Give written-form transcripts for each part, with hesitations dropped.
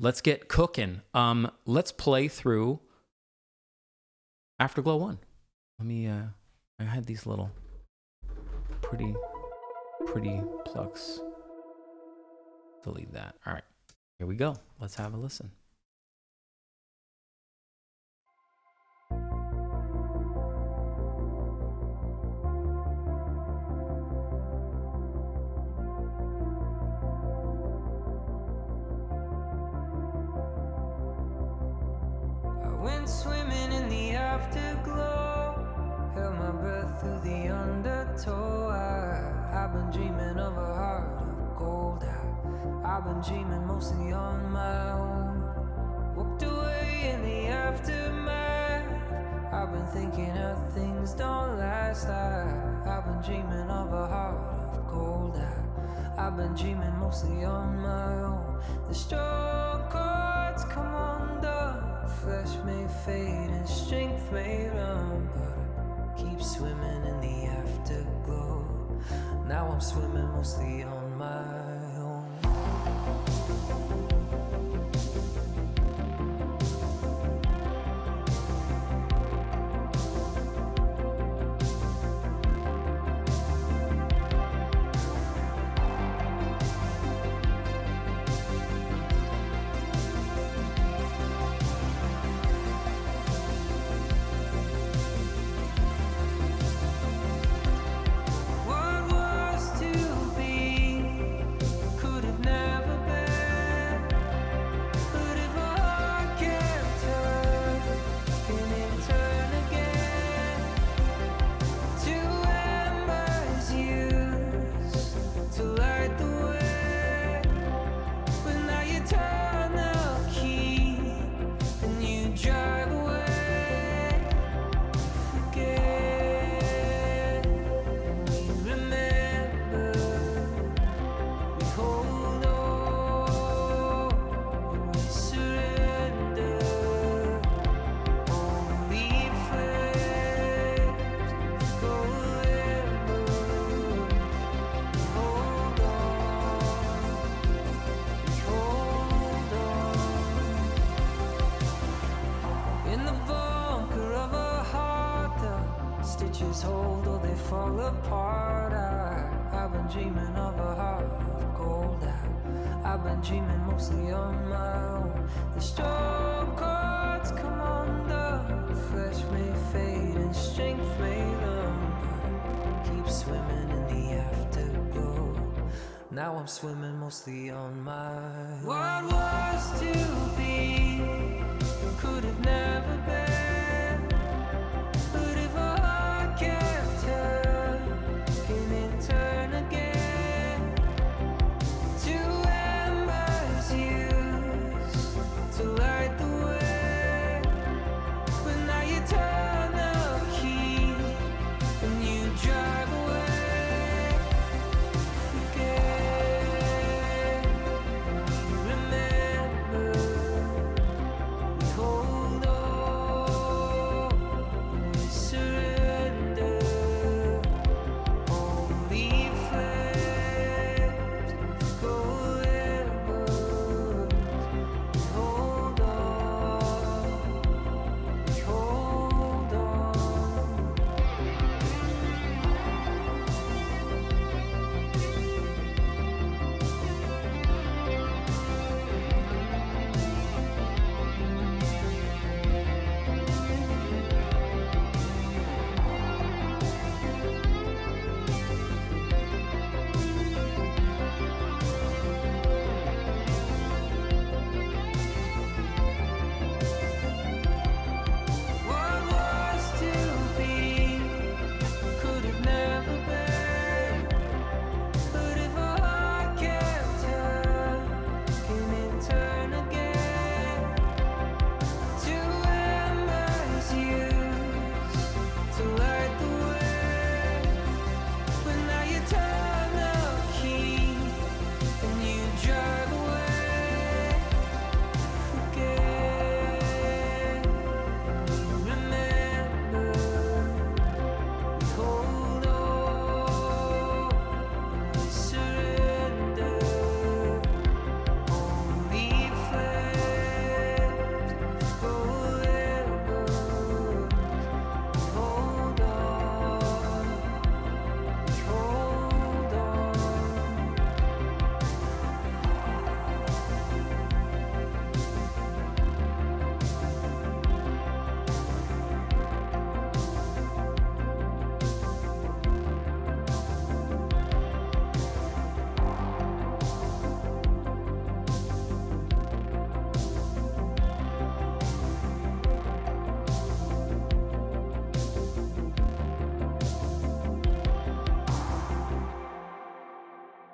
let's get cooking. Let's play through Afterglow 1. Let me, I had these little pretty plugs. Delete that. All right, here we go. Let's have a listen. Went swimming in the afterglow, held my breath through the undertow. I've been dreaming of a heart of gold. I've been dreaming mostly on my own. Walked away in the aftermath. I've been thinking how things don't last. I've been dreaming of a heart of gold. I've been dreaming mostly on my own. The strong chords come undone. Flesh may fade and strength may run, but I keep swimming in the afterglow. Now I'm swimming mostly on my own. Hold or they fall apart. I've been dreaming of a heart of gold. I've been dreaming mostly on my own. The strong chords come undone. Flesh may fade and strength may run, but I keep swimming in the afterglow. Now I'm swimming mostly on my own. What was to be could have never been. But if a heart can't turn, can it turn again? Two embers used to light the way, but now you turn the key and you drive away. Forget, remember.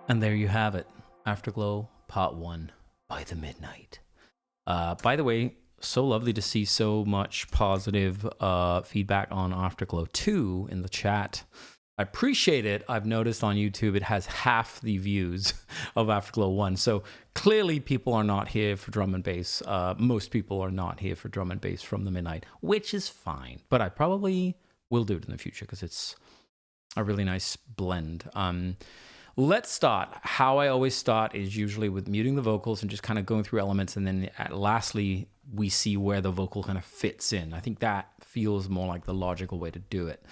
And there you have it. Afterglow Part 1 by the Midnight. By the way, so lovely to see so much positive feedback on Afterglow 2 in the chat. I appreciate it. I've noticed on YouTube it has half the views of Afterglow 1. So clearly people are not here for drum and bass. Most people are not here for drum and bass from the Midnight, which is fine. But I probably will do it in the future because it's a really nice blend. Let's start. How I always start is usually with muting the vocals and just kind of going through elements. And then lastly, we see where the vocal kind of fits in. I think that feels more like the logical way to do it.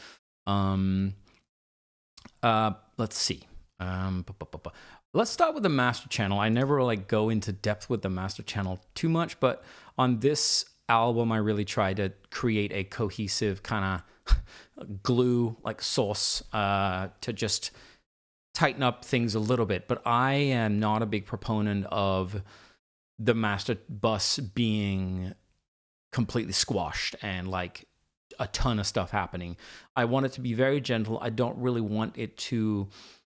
Let's see. Let's start with the master channel. I never like go into depth with the master channel too much, but on this album, I really try to create a cohesive kind of glue like sauce to just tighten up things a little bit. But I am not a big proponent of the master bus being completely squashed and like a ton of stuff happening. I want it to be very gentle. I don't really want it to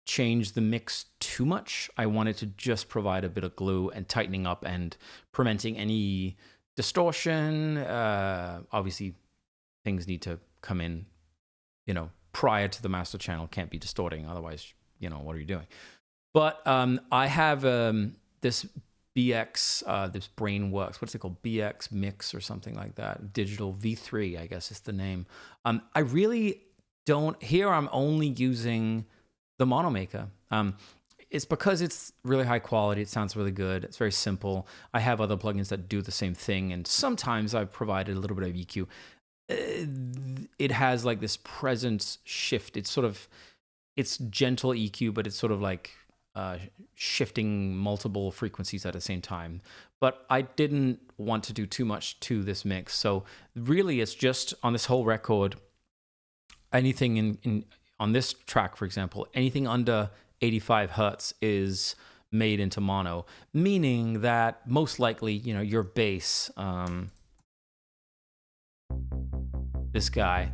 change the mix too much. I want it to just provide a bit of glue and tightening up and preventing any distortion. Obviously, things need to come in, prior to the master channel. Can't be distorting. Otherwise, what are you doing? But I have this BX, this Brainworks, what's it called? BX Mix or something like that. Digital V3, I guess is the name. I really don't, here I'm only using the Mono Maker. It's because it's really high quality. It sounds really good. It's very simple. I have other plugins that do the same thing. And sometimes I've provided a little bit of EQ. It has like this presence shift. It's gentle EQ, but it's sort of like shifting multiple frequencies at the same time. But I didn't want to do too much to this mix. So really it's just on this whole record, anything on this track, for example, anything under 85 hertz is made into mono, meaning that most likely, your bass, this guy,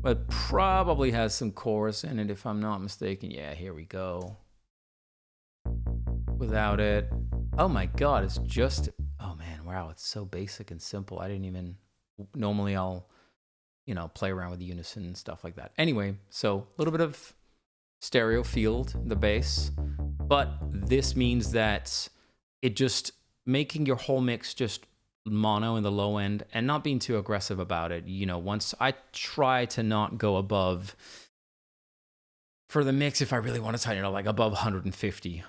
but probably has some chorus in it if I'm not mistaken. Yeah, here we go. Without it. Oh my God, it's just, oh man, wow, it's so basic and simple. I didn't even, normally I'll, play around with unison and stuff like that. Anyway, so a little bit of stereo field, the bass, but this means that it just making your whole mix just mono in the low end and not being too aggressive about it. Once I try to not go above, for the mix, if I really want to tighten it up, like above 150,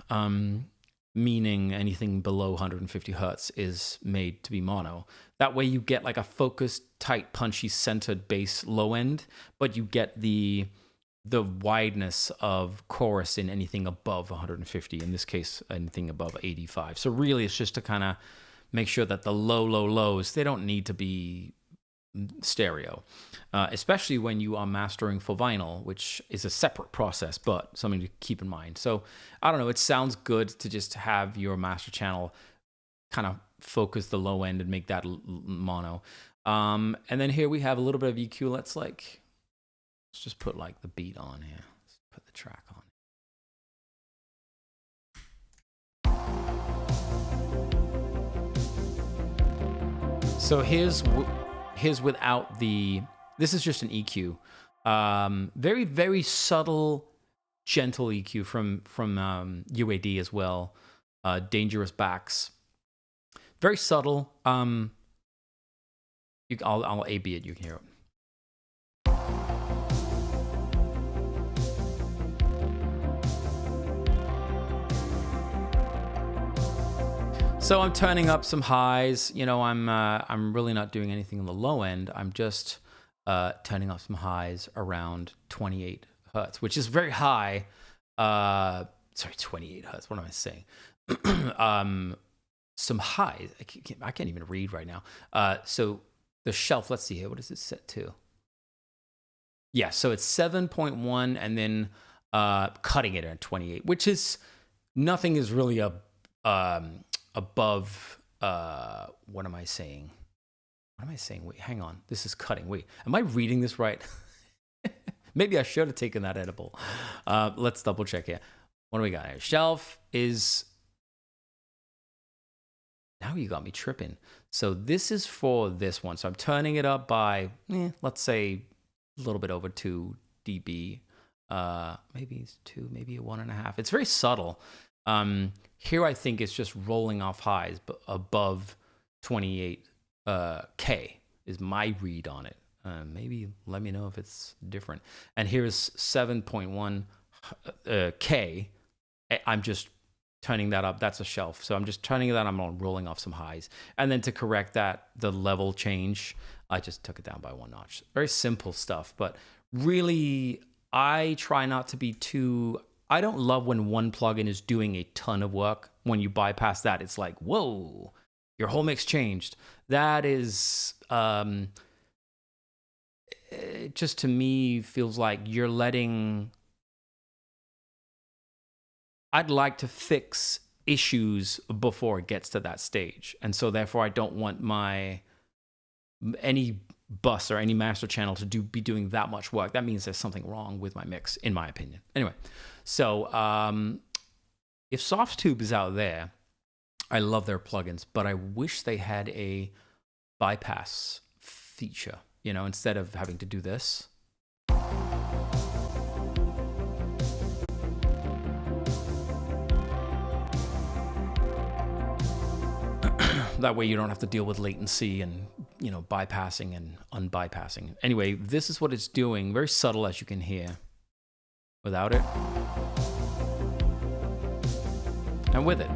meaning anything below 150 hertz is made to be mono. That way you get like a focused, tight, punchy, centered bass low end, but you get the wideness of chorus in anything above 150, in this case, anything above 85. So really it's just to kind of make sure that the lows, they don't need to be stereo, especially when you are mastering for vinyl, which is a separate process, but something to keep in mind. So I don't know, it sounds good to just have your master channel kind of focus the low end and make that mono. And then here we have a little bit of EQ. Let's just put like the beat on here. Let's put the track on. So here's without the, this is just an EQ. Very, very subtle, gentle EQ from UAD as well. Dangerous Backs. Very subtle. I'll A-B it, you can hear it. So I'm turning up some highs. I'm really not doing anything on the low end. I'm just turning up some highs around 28 hertz, which is very high. 28 hertz. What am I saying? Some highs. I can't even read right now. So the shelf. Let's see here. What is it set to? Yeah. So it's 7.1, and then cutting it at 28, which is nothing is really above, what am I saying? Wait, hang on. This is cutting. Wait, am I reading this right? Maybe I should have taken that edible. Let's double check here. What do we got here? Shelf is, now you got me tripping. So this is for this one. So I'm turning it up by, let's say a little bit over 2 dB. Maybe it's 2, maybe a 1.5. It's very subtle. Here I think it's just rolling off highs, but above 28 K is my read on it. Maybe let me know if it's different. And here's 7.1 K. I'm just turning that up. That's a shelf. So I'm just turning that. I'm rolling off some highs. And then to correct that, the level change, I just took it down by 1 notch. Very simple stuff, but really, I try not to be too... I don't love when one plugin is doing a ton of work. When you bypass that, it's like, whoa, your whole mix changed. That is... it just to me feels like you're letting... I'd like to fix issues before it gets to that stage. And so therefore I don't want any bus or any master channel to be doing that much work. That means there's something wrong with my mix, in my opinion. Anyway, so if Softtube is out there, I love their plugins, but I wish they had a bypass feature, instead of having to do this. That way you don't have to deal with latency and, bypassing and unbypassing. Anyway, this is what it's doing. Very subtle, as you can hear, without it. And with it.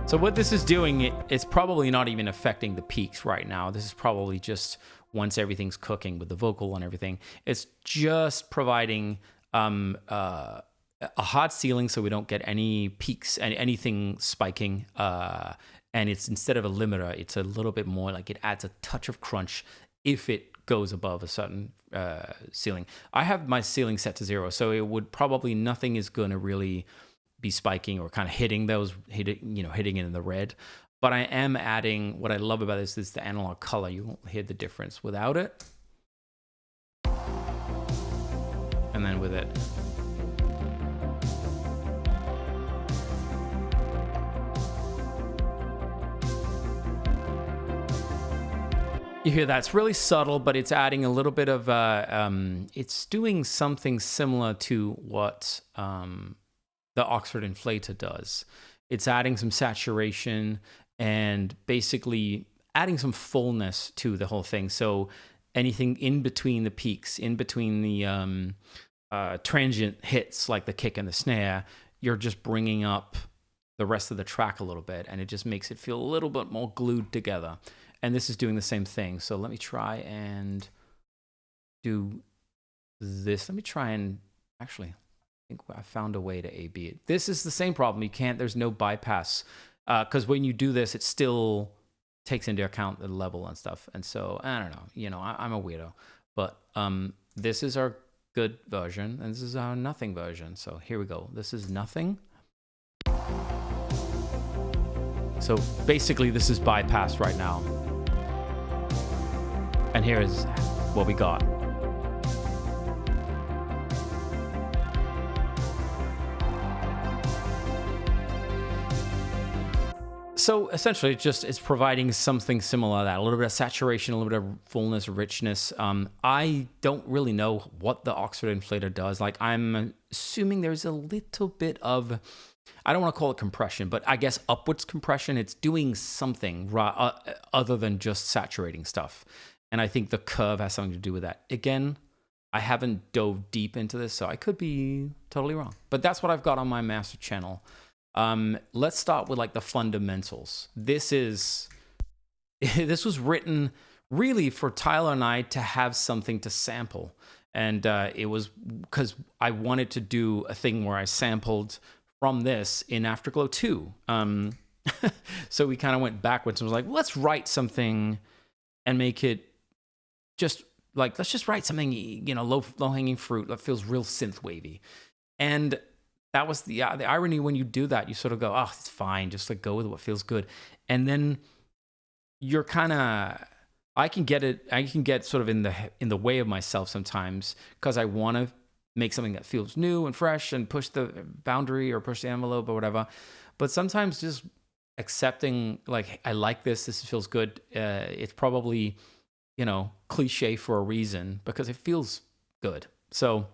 So what this is doing, it's probably not even affecting the peaks right now. This is probably just once everything's cooking with the vocal and everything. It's just providing... a hard ceiling so we don't get any peaks and anything spiking, and it's instead of a limiter, it's a little bit more like it adds a touch of crunch if it goes above a certain ceiling. I have my ceiling set to 0, so it would probably nothing is going to really be spiking or kind of hitting it in the red. But I am adding, what I love about this is the analog color. You won't hear the difference without it, and then with it. You hear that's really subtle, but it's adding a little bit of, it's doing something similar to what the Oxford Inflator does. It's adding some saturation and basically adding some fullness to the whole thing. So anything in between the peaks, in between the transient hits like the kick and the snare, you're just bringing up the rest of the track a little bit, and it just makes it feel a little bit more glued together. And this is doing the same thing. So let me try and do this. Let me try and actually, I think I found a way to A/B it. This is the same problem. There's no bypass. Because when you do this, it still takes into account the level and stuff. And so, I don't know. I'm a weirdo. But this is our good version, and this is our nothing version. So here we go. This is nothing. So basically, this is bypassed right now. And here is what we got. So essentially, it's providing something similar to that. A little bit of saturation, a little bit of fullness, richness. I don't really know what the Oxford Inflator does. Like, I'm assuming there's a little bit of, I don't want to call it compression, but I guess upwards compression. It's doing something other than just saturating stuff. And I think the curve has something to do with that. Again, I haven't dove deep into this, so I could be totally wrong. But that's what I've got on my master channel. Let's start with like the fundamentals. This was written really for Tyler and I to have something to sample. And it was because I wanted to do a thing where I sampled from this in Afterglow 2. So we kind of went backwards and was like, let's write something and make it just like, let's just write something, low-hanging fruit that feels real synth wavy. And that was the irony when you do that. You sort of go, oh, it's fine. Just like go with what feels good. And then you're kind of I can get sort of in the way of myself sometimes because I want to make something that feels new and fresh and push the boundary or push the envelope or whatever. But sometimes just accepting, like, I like this feels good. It's probably, cliche for a reason because it feels good. So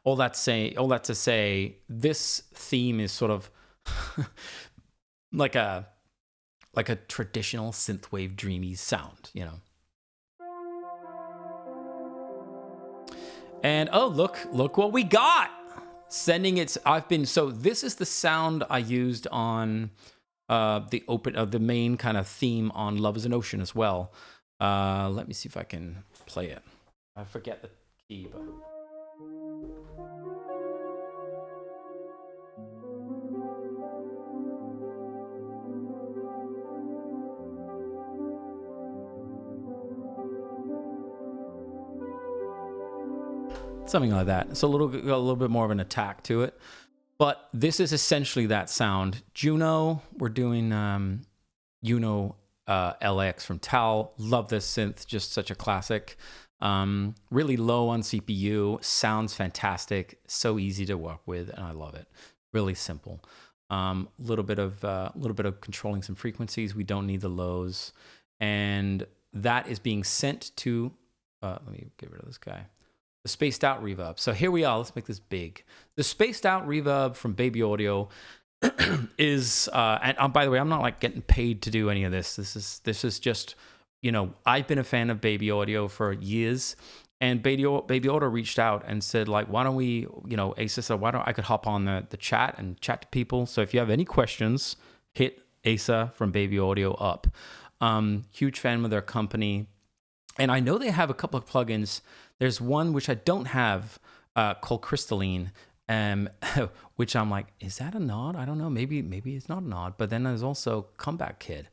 all that to say, this theme is sort of like a traditional synthwave dreamy sound, And oh, look what we got. So this is the sound I used on the main kind of theme on Love is an Ocean as well. Let me see if I can play it. I forget the key, but something like that. It's a little bit more of an attack to it, but this is essentially that sound. Juno, we're doing Uno LX from Tal. Love this synth, just such a classic. Really low on CPU, sounds fantastic, so easy to work with, and I love it. Really simple. Little bit of controlling some frequencies. We don't need the lows, and that is being sent to. Let me get rid of this guy. The spaced out reverb. So here we are. Let's make this big. The spaced out reverb from Baby Audio is, and by the way, I'm not like getting paid to do any of this. This is just, I've been a fan of Baby Audio for years, and Baby Audio reached out and said, like, why don't we, Asa said, why don't I could hop on the chat and chat to people. So if you have any questions, hit Asa from Baby Audio up. Huge fan of their company. And I know they have a couple of plugins. There's one which I don't have called Crystalline, which I'm like, is that a nod? I don't know. Maybe it's not a nod. But then there's also Comeback Kid.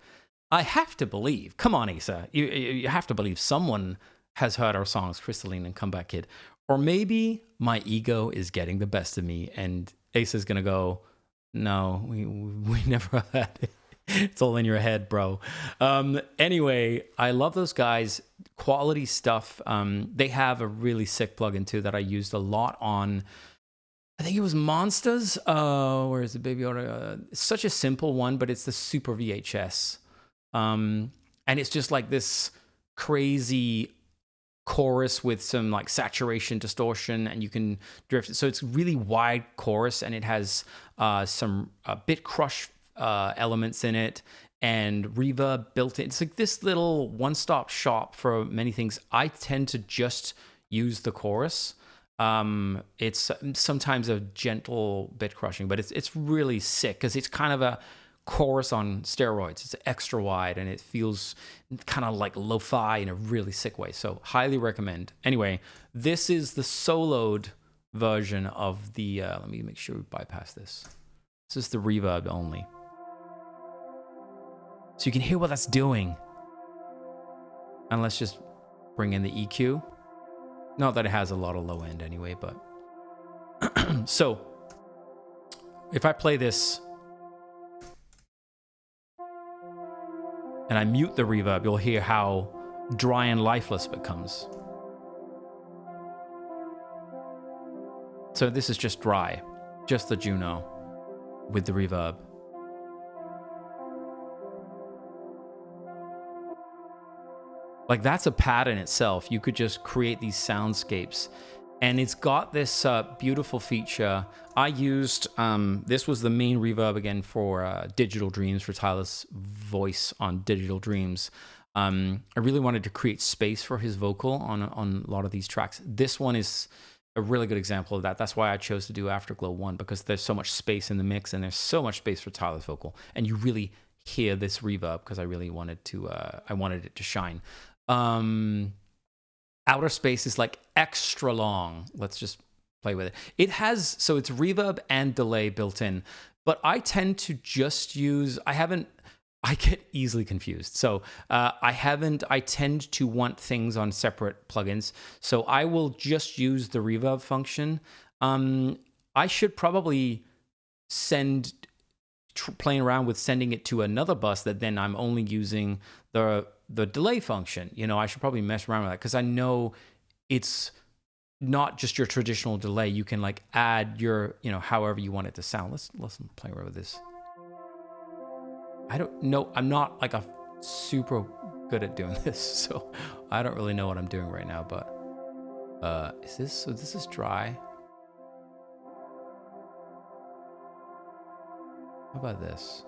I have to believe. Come on, Asa. You have to believe someone has heard our songs, Crystalline and Comeback Kid. Or maybe my ego is getting the best of me, and Asa's gonna go, no, we never had it. It's all in your head, bro. Anyway, I love those guys. Quality stuff. They have a really sick plugin too that I used a lot on. I think it was Monsters. Where is the Baby Audio? It's such a simple one, but it's the Super VHS. And it's just like this crazy chorus with some like saturation distortion, and you can drift it. So it's really wide chorus, and it has some bit crush elements in it and reverb built in. It's like this little one-stop shop for many things. I tend to just use the chorus. It's sometimes a gentle bit crushing, but it's really sick because it's kind of a chorus on steroids. It's extra wide, and it feels kind of like lo-fi in a really sick way. So highly recommend. Anyway, this is the soloed version of the, let me make sure we bypass this. This is the reverb only. So you can hear what that's doing. And let's just bring in the EQ. Not that it has a lot of low end anyway, but. So, if I play this and I mute the reverb, you'll hear how dry and lifeless it becomes. So this is just dry, just the Juno with the reverb. Like, that's a pattern itself. You could just create these soundscapes. And it's got this beautiful feature. I used, this was the main reverb again for Digital Dreams, for Tyler's voice on Digital Dreams. I really wanted to create space for his vocal on a lot of these tracks. This one is a really good example of that. That's why I chose to do Afterglow 1, because there's so much space in the mix, and there's so much space for Tyler's vocal. And you really hear this reverb, because I really wanted to, I wanted it to shine. Outer Space is like extra long. Let's just play with it. It has, so it's reverb and delay built in, but I tend to just use, I get easily confused. So I tend to want things on separate plugins. So I will just use the reverb function. I should probably playing around with sending it to another bus that then I'm only using the the delay function. You know, I should probably mess around with that because I know it's not just your traditional delay. You can like add your, you know, however you want it to sound. Let's play around with this. I don't know. I'm not like a super good at doing this, so I don't really know what I'm doing right now. But is this, so this is dry. How about this?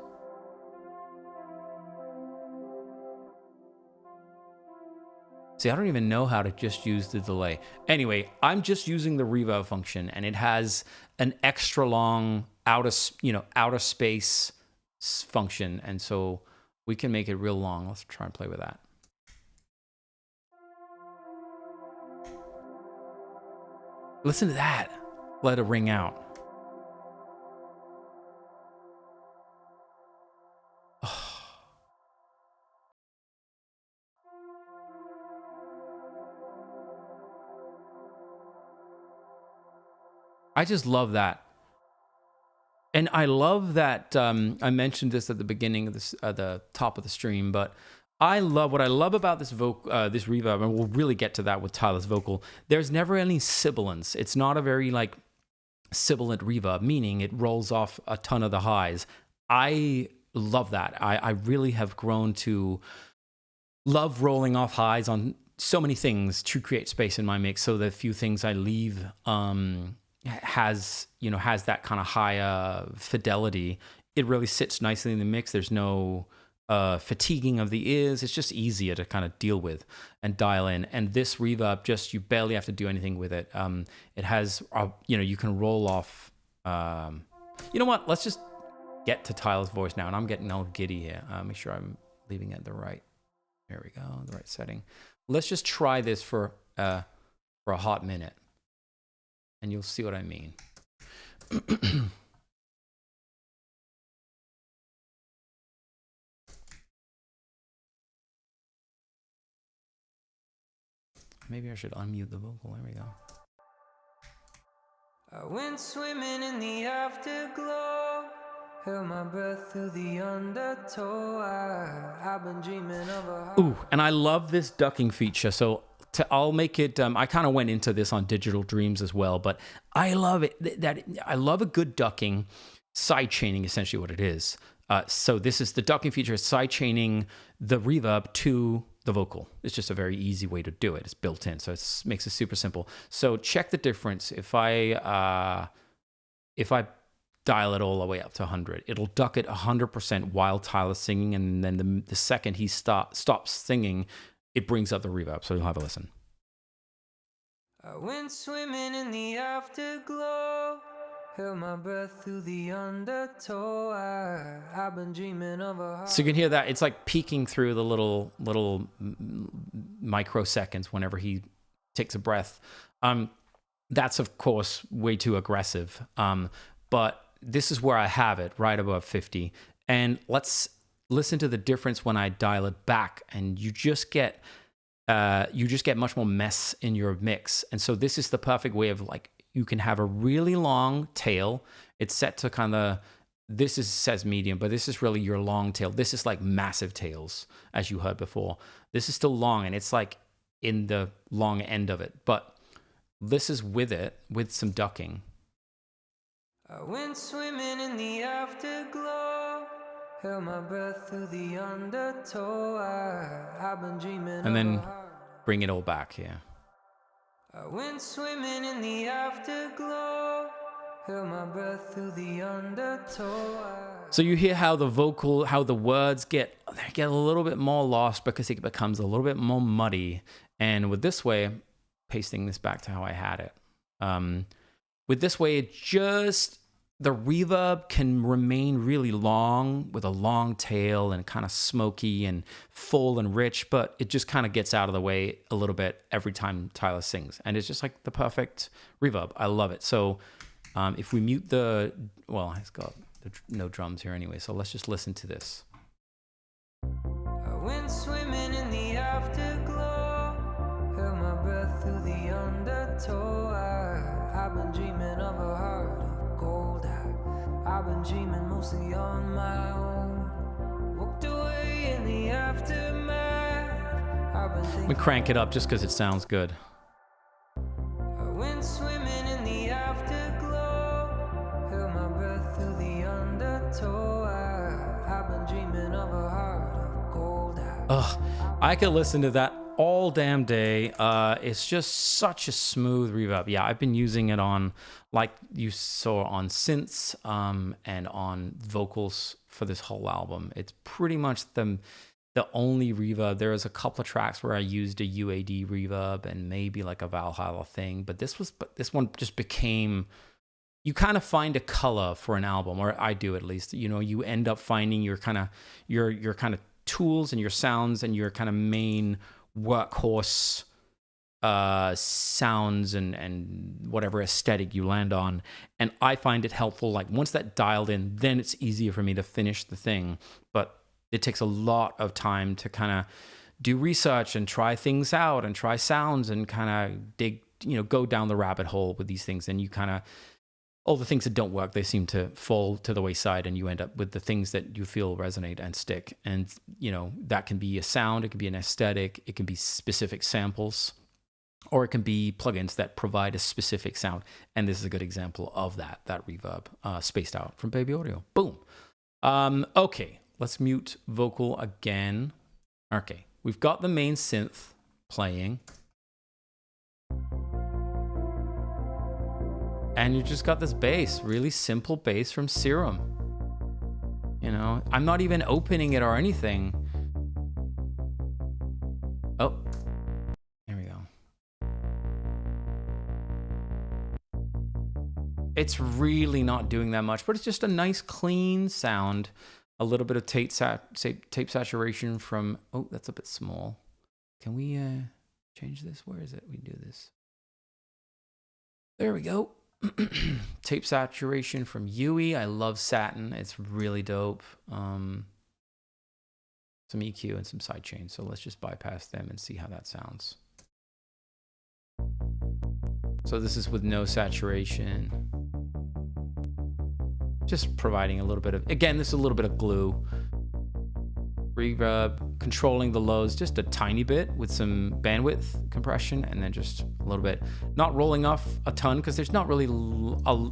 See, I don't even know how to just use the delay. Anyway, I'm just using the reverb function, and it has an extra long outer space function, and so we can make it real long. Let's try and play with that. Listen to that. Let it ring out. I just love that. And I love that, I mentioned this at the beginning of this, the top of the stream, but what I love about this this reverb, and we'll really get to that with Tyler's vocal, there's never any sibilance. It's not a very like sibilant reverb, meaning it rolls off a ton of the highs. I love that. I really have grown to love rolling off highs on so many things to create space in my mix, so the few things I leave, has that kind of higher fidelity. It really sits nicely in the mix. There's no fatiguing of the ears. It's just easier to kind of deal with and dial in. And this reverb, just, you barely have to do anything with it. It has, you can roll off. You know what? Let's just get to Tyler's voice now. And I'm getting all giddy here. Make sure I'm leaving it the right. There we go. The right setting. Let's just try this for a hot minute, and you'll see what I mean. Maybe I should unmute the vocal. There we go. I went swimming in the afterglow, held my breath through the undertow. I've been dreaming of a... Ooh, and I love this ducking feature. So I'll make it, I kind of went into this on Digital Dreams as well, but I love it. I love a good ducking, side chaining, essentially what it is. So this is the ducking feature, side chaining the reverb to the vocal. It's just a very easy way to do it. It's built in, so it makes it super simple. So check the difference. If I dial it all the way up to 100, it'll duck it 100% while Tyler's singing, and then the second he stops singing, it brings up the reverb. So you'll have a listen. I went swimming in the afterglow, held my breath through the undertow. I've been dreaming of a... So you can hear that. It's like peeking through the little microseconds whenever he takes a breath. That's, of course, way too aggressive. But this is where I have it, right above 50. And let's listen to the difference when I dial it back, and you just get much more mess in your mix. And so this is the perfect way of, like, you can have a really long tail. It's set to kind of, says medium, but this is really your long tail. This is like massive tails, as you heard before. This is still long, and it's like in the long end of it. But this is with some ducking. I went swimming in the afterglow, held my breath through the undertow. I've been dreaming. And then bring it all back here. I went swimming in the afterglow, held my breath through the undertow. So you hear how the words get a little bit more lost because it becomes a little bit more muddy. And with this way, pasting this back to how I had it. With this way, it just, the reverb can remain really long with a long tail and kind of smoky and full and rich, but it just kind of gets out of the way a little bit every time Tyler sings. And it's just like the perfect reverb. I love it. So if we mute it's got no drums here anyway, so let's just listen to this. I went swimming in the afterglow, held my breath through the undertow. I've been dreaming of a heart of gold. I've been dreaming mostly on my own. Walked away in the aftermath. I've been I'm thinking. gonna crank it up just because it sounds good. I went swimming in the afterglow, held my breath through the undertow. I've been dreaming of a heart of gold. Ugh, I could listen to that all damn day. It's just such a smooth reverb. Yeah, I've been using it on, like you saw, on synths and on vocals for this whole album. It's pretty much the only reverb. There was a couple of tracks where I used a UAD reverb and maybe like a Valhalla thing, but this one just became. You kind of find a color for an album, or I do at least. You know, you end up finding your kind of tools and your sounds and your kind of main workhorse sounds and whatever aesthetic you land on. And I find it helpful. Like once that dialed in, then it's easier for me to finish the thing. But it takes a lot of time to kind of do research and try things out and try sounds and kind of dig, go down the rabbit hole with these things. And you kind of, all the things that don't work, they seem to fall to the wayside, and you end up with the things that you feel resonate and stick. And, that can be a sound, it can be an aesthetic, it can be specific samples, or it can be plugins that provide a specific sound. And this is a good example of that reverb, Spaced Out from Baby Audio. Boom. Okay, let's mute vocal again. Okay, we've got the main synth playing. And you just got this bass, really simple bass from Serum. I'm not even opening it or anything. Oh, there we go. It's really not doing that much, but it's just a nice clean sound. A little bit of tape saturation from, oh, that's a bit small. Can we change this? Where is it? We do this. There we go. Tape saturation from Yui. I love Satin. It's really dope. Some EQ and some sidechain. So let's just bypass them and see how that sounds. So this is with no saturation. Just providing a little bit of, again, this is a little bit of glue. Reverb, controlling the lows just a tiny bit with some bandwidth compression, and then just a little bit, not rolling off a ton because there's not really,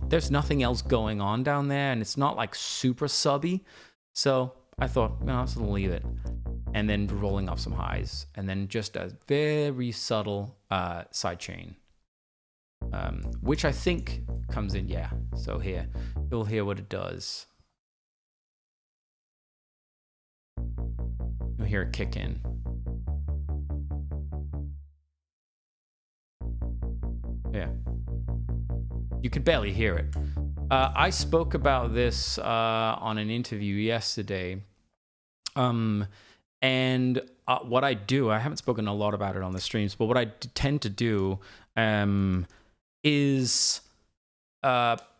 there's nothing else going on down there, and it's not like super subby. So I thought, no, let's leave it. And then rolling off some highs, and then just a very subtle sidechain, which I think comes in, yeah. So here, you'll hear what it does. You'll hear it kick in. Yeah. You could barely hear it. I spoke about this on an interview yesterday. And what I do, I haven't spoken a lot about it on the streams, but what I tend to do is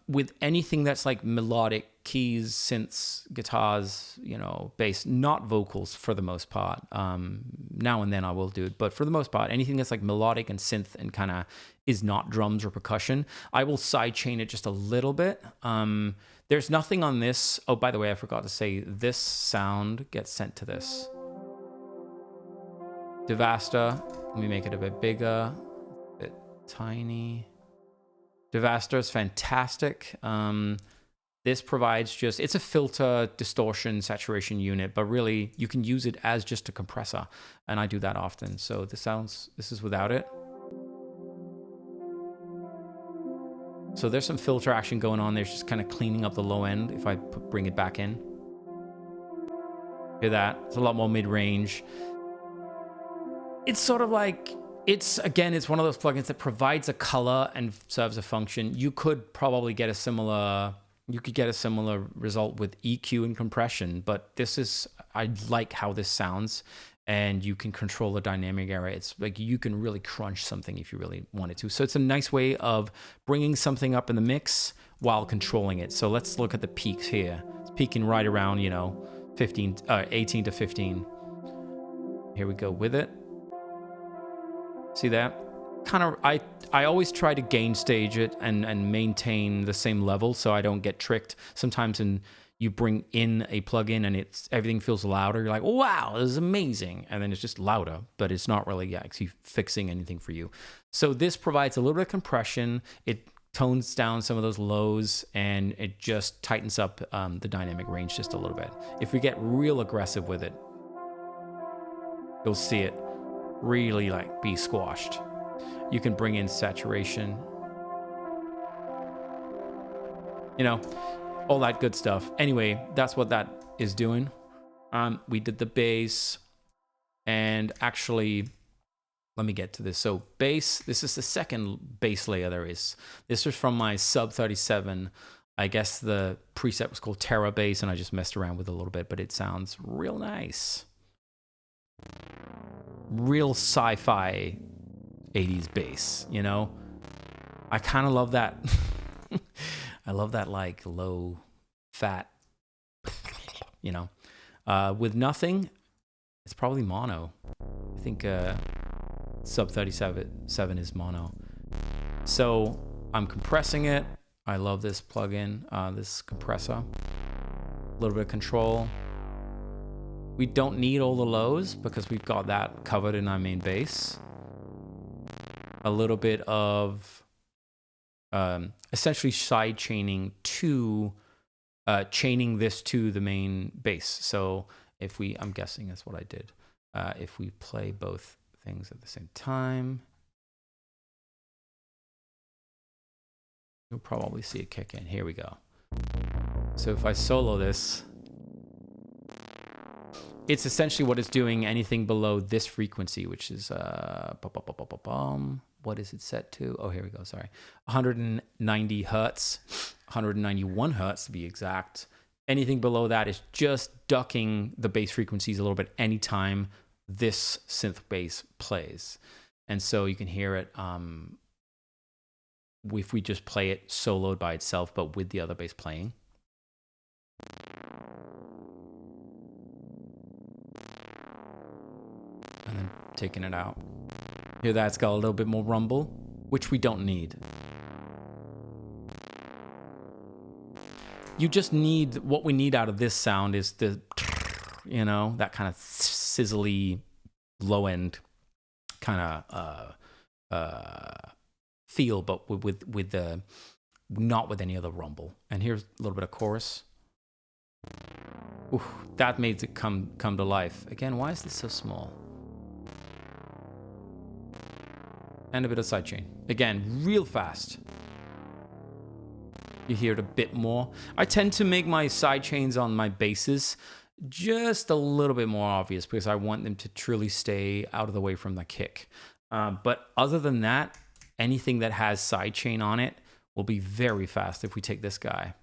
with anything that's like melodic keys, synths, guitars, bass, not vocals for the most part. Now and then I will do it, but for the most part, anything that's like melodic and synth and kind of is not drums or percussion, I will sidechain it just a little bit. There's nothing on this. Oh, by the way, I forgot to say, this sound gets sent to this. Devasta, let me make it a bit bigger, a bit tiny. Devasta is fantastic. This provides just, it's a filter, distortion, saturation unit, but really you can use it as just a compressor. And I do that often. So this is without it. So there's some filter action going on. There's just kind of cleaning up the low end if I bring it back in. Hear that? It's a lot more mid-range. It's sort of like, it's one of those plugins that provides a color and serves a function. You could probably get a similar result with EQ and compression, but I like how this sounds, and you can control the dynamic area. It's like you can really crunch something if you really wanted to. So it's a nice way of bringing something up in the mix while controlling it. So let's look at the peaks here. It's peaking right around, 18 to 15. Here we go with it. See that? Kind of, I always try to gain stage it and maintain the same level so I don't get tricked. Sometimes you bring in a plugin and everything feels louder. You're like, wow, this is amazing. And then it's just louder, but it's not really actually fixing anything for you. So this provides a little bit of compression. It tones down some of those lows, and it just tightens up the dynamic range just a little bit. If we get real aggressive with it, you'll see it really like be squashed. You can bring in saturation, you know, all that good stuff. Anyway, that's what that is doing. We did the bass, and actually, let me get to this. So bass, this is the second bass layer there is. This was from my Sub 37. I guess the preset was called Terra Bass, and I just messed around with it a little bit, but it sounds real nice. Real sci-fi 80s bass, you know? I kind of love that. I love that like low fat, you know. With nothing, it's probably mono. I think Sub 37 is mono. So I'm compressing it. I love this plugin, this compressor. A little bit of control. We don't need all the lows because we've got that covered in our main bass. A little bit of essentially side chaining to chaining this to the main bass. So if I'm guessing that's what I did. If we play both things at the same time, you'll probably see it kick in. Here we go. So if I solo this, it's essentially what it's doing anything below this frequency, which is what is it set to? Oh, here we go. Sorry. 190 hertz, 191 hertz to be exact. Anything below that is just ducking the bass frequencies a little bit anytime this synth bass plays. And so you can hear it if we just play it soloed by itself, but with the other bass playing. And then taking it out. Hear that? It's got a little bit more rumble, which we don't need. You just need, what we need out of this sound is the, you know, that kind of sizzly, low end kind of feel, but with the, not with any other rumble. And here's a little bit of chorus. Ooh, that made it come to life. Again, why is this so small? And a bit of sidechain. Again, real fast. You hear it a bit more. I tend to make my sidechains on my basses just a little bit more obvious because I want them to truly stay out of the way from the kick. But other than that, anything that has sidechain on it will be very fast if we take this guy.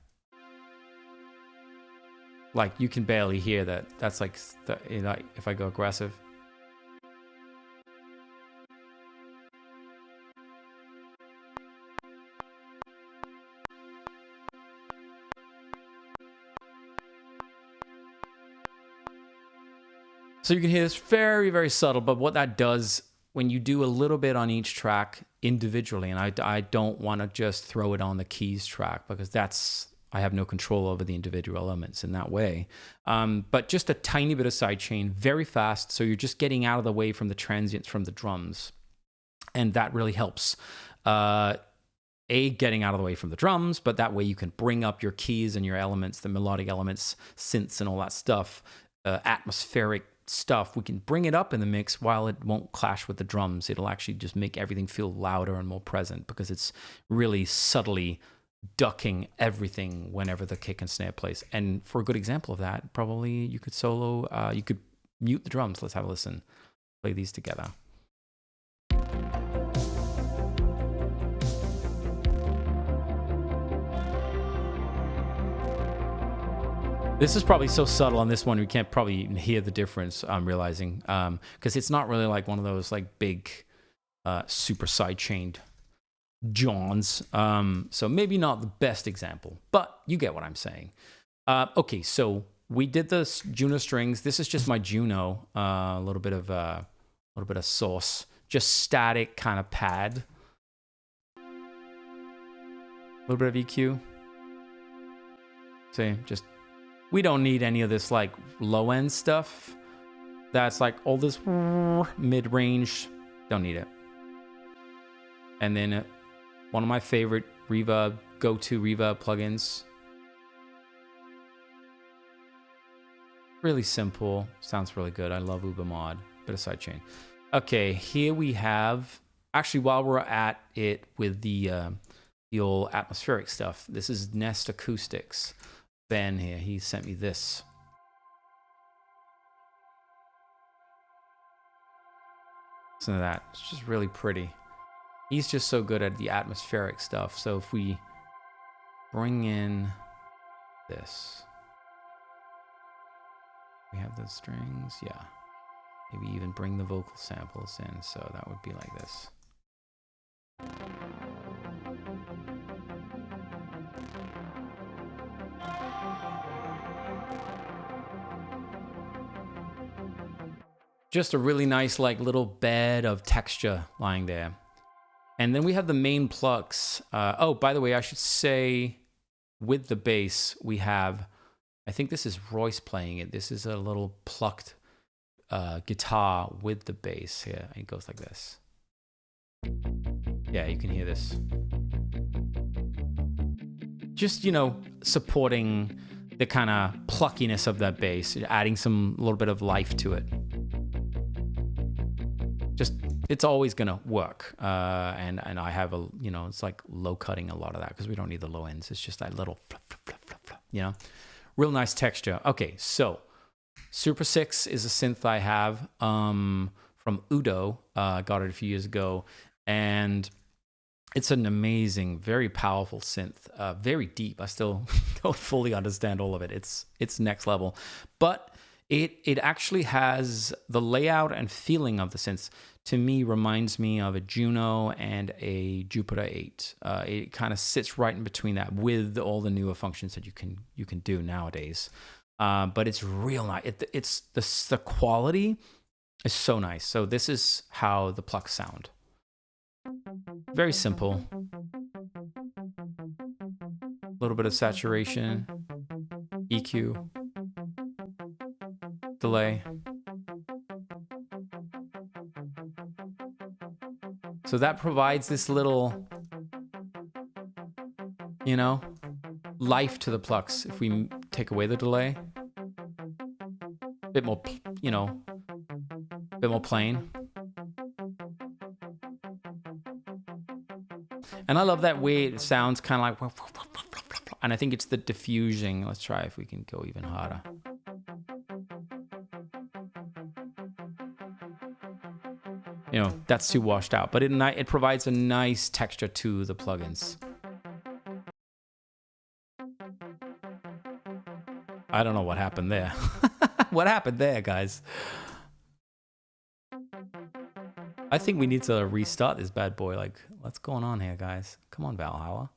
Like, you can barely hear that. That's like, if I go aggressive. So you can hear this very, very subtle, but what that does when you do a little bit on each track individually, and I don't want to just throw it on the keys track because I have no control over the individual elements in that way. But just a tiny bit of sidechain, very fast, so you're just getting out of the way from the transients from the drums. And that really helps. Getting out of the way from the drums, but that way you can bring up your keys and your elements, the melodic elements, synths and all that stuff, atmospheric stuff. We can bring it up in the mix while it won't clash with the drums. It'll actually just make everything feel louder and more present because it's really subtly ducking everything whenever the kick and snare plays. And for a good example of that, probably you could solo, you could mute the drums. Let's have a listen. Play these together. This is probably so subtle on this one, we can't probably even hear the difference, I'm realizing, because it's not really like one of those like big, super side-chained Johns. So maybe not the best example, but you get what I'm saying. Okay, so we did the Juno strings. This is just my Juno, a little bit of sauce, just static kind of pad. A little bit of EQ. See, just We don't need any of this like low end stuff. That's like all this mid range. Don't need it. And then one of my favorite reverb, go-to reverb plugins. Really simple. Sounds really good. I love Ubermod. Bit of sidechain. Okay, here we have... Actually, while we're at it with the old atmospheric stuff, this is Nest Acoustics. Ben here, he sent me this. Listen to that. It's just really pretty. He's just so good at the atmospheric stuff. So if we bring in this, we have the strings, yeah. Maybe even bring the vocal samples in. So that would be like this. Just a really nice like little bed of texture lying there. And then we have the main plucks. Oh, by the way, I should say with the bass, we have, I think this is Royce playing it. This is a little plucked guitar with the bass here. It goes like this. Yeah, you can hear this. Just, you know, supporting the kind of pluckiness of that bass, adding some little bit of life to it. Just, it's always gonna work. And I have a, you know, it's like low cutting a lot of that because we don't need the low ends. It's just that little flop, flop, flop, flop, flop, you know, real nice texture. Okay, so Super 6 is a synth I have from Udo. Got it a few years ago. And it's an amazing, very powerful synth, very deep. I still don't fully understand all of it. It's next level. But it actually has the layout and feeling of the synths, to me, reminds me of a Juno and a Jupiter 8. It kind of sits right in between that with all the newer functions that you can do nowadays. But it's real nice. It's the quality is so nice. So this is how the plucks sound. Very simple. A little bit of saturation, EQ, delay. So that provides this little, you know, life to the plucks. If we take away the delay, a bit more, you know, a bit more plain. And I love that way it sounds kind of like, and I think it's the diffusing. Let's try if we can go even harder. You know, that's too washed out, but it provides a nice texture to the plugins. I don't know what happened there. What happened there, guys? I think we need to restart this bad boy. Like, what's going on here, guys? Come on, Valhalla.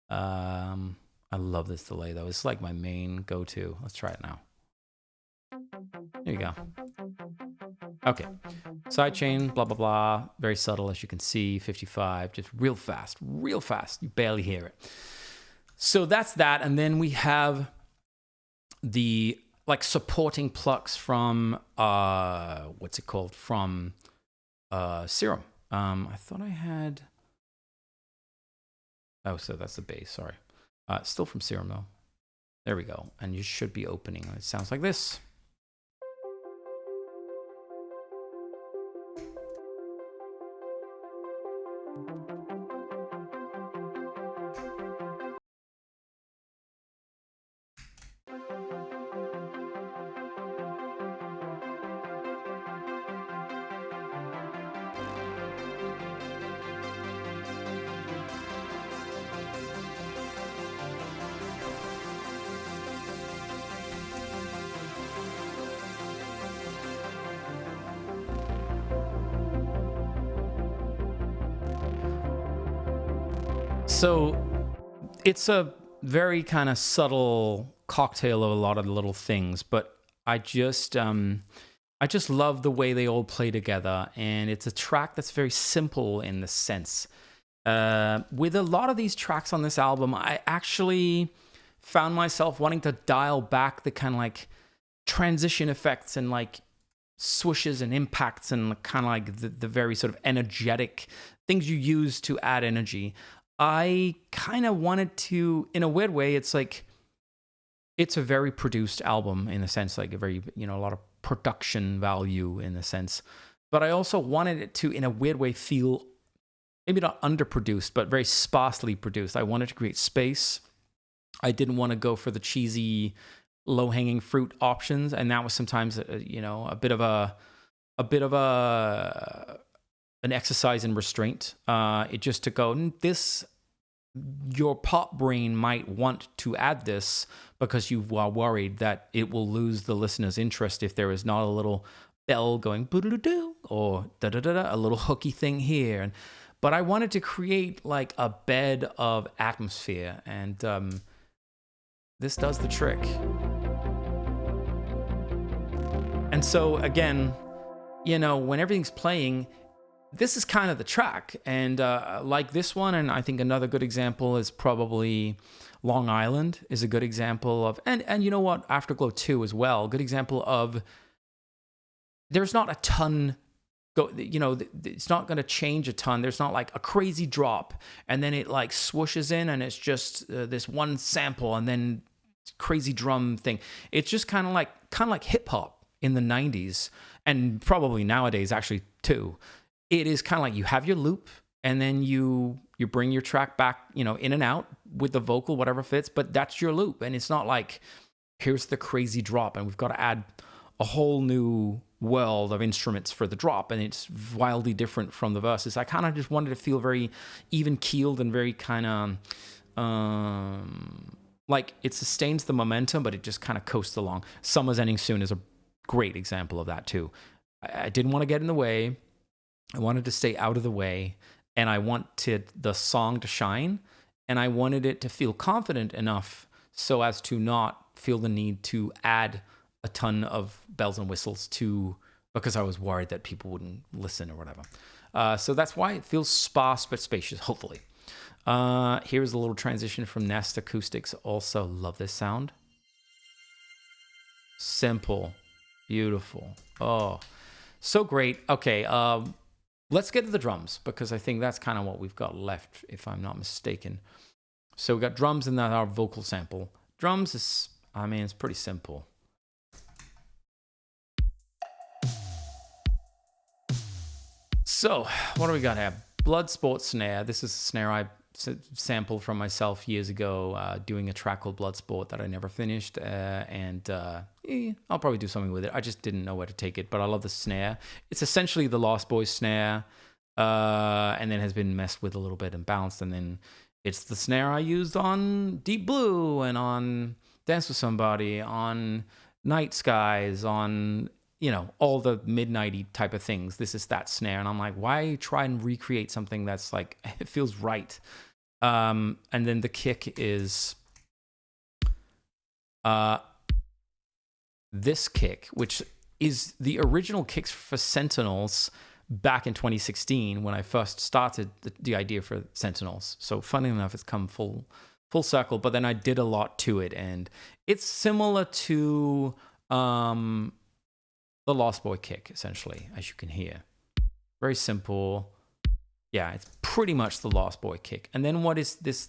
I love this delay, though. It's like my main go-to. Let's try it now. There you go. Okay. Sidechain, blah, blah, blah. Very subtle, as you can see. 55, just real fast. Real fast. You barely hear it. So that's that. And then we have the, like, supporting plucks from, what's it called? From Serum. I thought I had... Oh, so that's the bass, sorry. Still from Serum, though. There we go. And you should be opening. It sounds like this. So it's a very kind of subtle cocktail of a lot of little things, but I just love the way they all play together, and it's a track that's very simple in the sense. With a lot of these tracks on this album, I actually found myself wanting to dial back the kind of like transition effects and like swooshes and impacts and kind of like the very sort of energetic things you use to add energy. I kind of wanted to, in a weird way, it's like, it's a very produced album in the sense, like a very, a lot of production value in the sense. But I also wanted it to, in a weird way, feel maybe not underproduced, but very sparsely produced. I wanted to create space. I didn't want to go for the cheesy, low-hanging fruit options, and that was sometimes, a bit of an exercise in restraint. It just to go, your pop brain might want to add this because you are worried that it will lose the listener's interest if there is not a little bell going boo-doo-doo or da-da-da-da, a little hooky thing here. But I wanted to create like a bed of atmosphere, and this does the trick. And so again, when everything's playing, this is kind of the track. And like this one, and I think another good example is probably Long Island is a good example of, and you know what, Afterglow 2 as well, good example of, there's not a ton, it's not going to change a ton. There's not like a crazy drop and then it like swooshes in and it's just this one sample and then crazy drum thing. It's just kind of like hip hop in the 90s and probably nowadays actually too. It is kind of like you have your loop and then you bring your track back, in and out with the vocal, whatever fits, but that's your loop. And it's not like, here's the crazy drop and we've got to add a whole new world of instruments for the drop, and it's wildly different from the verses. I kind of just wanted to feel very even keeled and very kind of like it sustains the momentum, but it just kind of coasts along. Summer's Ending Soon is a great example of that too. I didn't want to get in the way. I wanted to stay out of the way, and I wanted the song to shine, and I wanted it to feel confident enough so as to not feel the need to add a ton of bells and whistles because I was worried that people wouldn't listen or whatever. So that's why it feels sparse but spacious, hopefully. Here's a little transition from Nest Acoustics. Also love this sound. Simple, beautiful. Oh, so great. Okay, let's get to the drums because I think that's kind of what we've got left, if I'm not mistaken. So we got drums and then our vocal sample. Drums is, it's pretty simple. So, what do we got here? Bloodsport snare. This is a snare I sampled from myself years ago, doing a track called Bloodsport that I never finished, and I'll probably do something with it. I just didn't know where to take it, but I love the snare. It's essentially the Lost Boys snare, and then has been messed with a little bit and bounced, and then it's the snare I used on Deep Blue and on Dance with Somebody, on Night Skies, on all the mid-90s type of things. This is that snare. And I'm like, why try and recreate something that's like, it feels right. And then the kick is this kick, which is the original kicks for Sentinels back in 2016 when I first started the idea for Sentinels. So funny enough, it's come full circle, but then I did a lot to it. And it's similar to the Lost Boy kick, essentially, as you can hear. Very simple. Yeah, it's pretty much the Lost Boy kick. And then what is this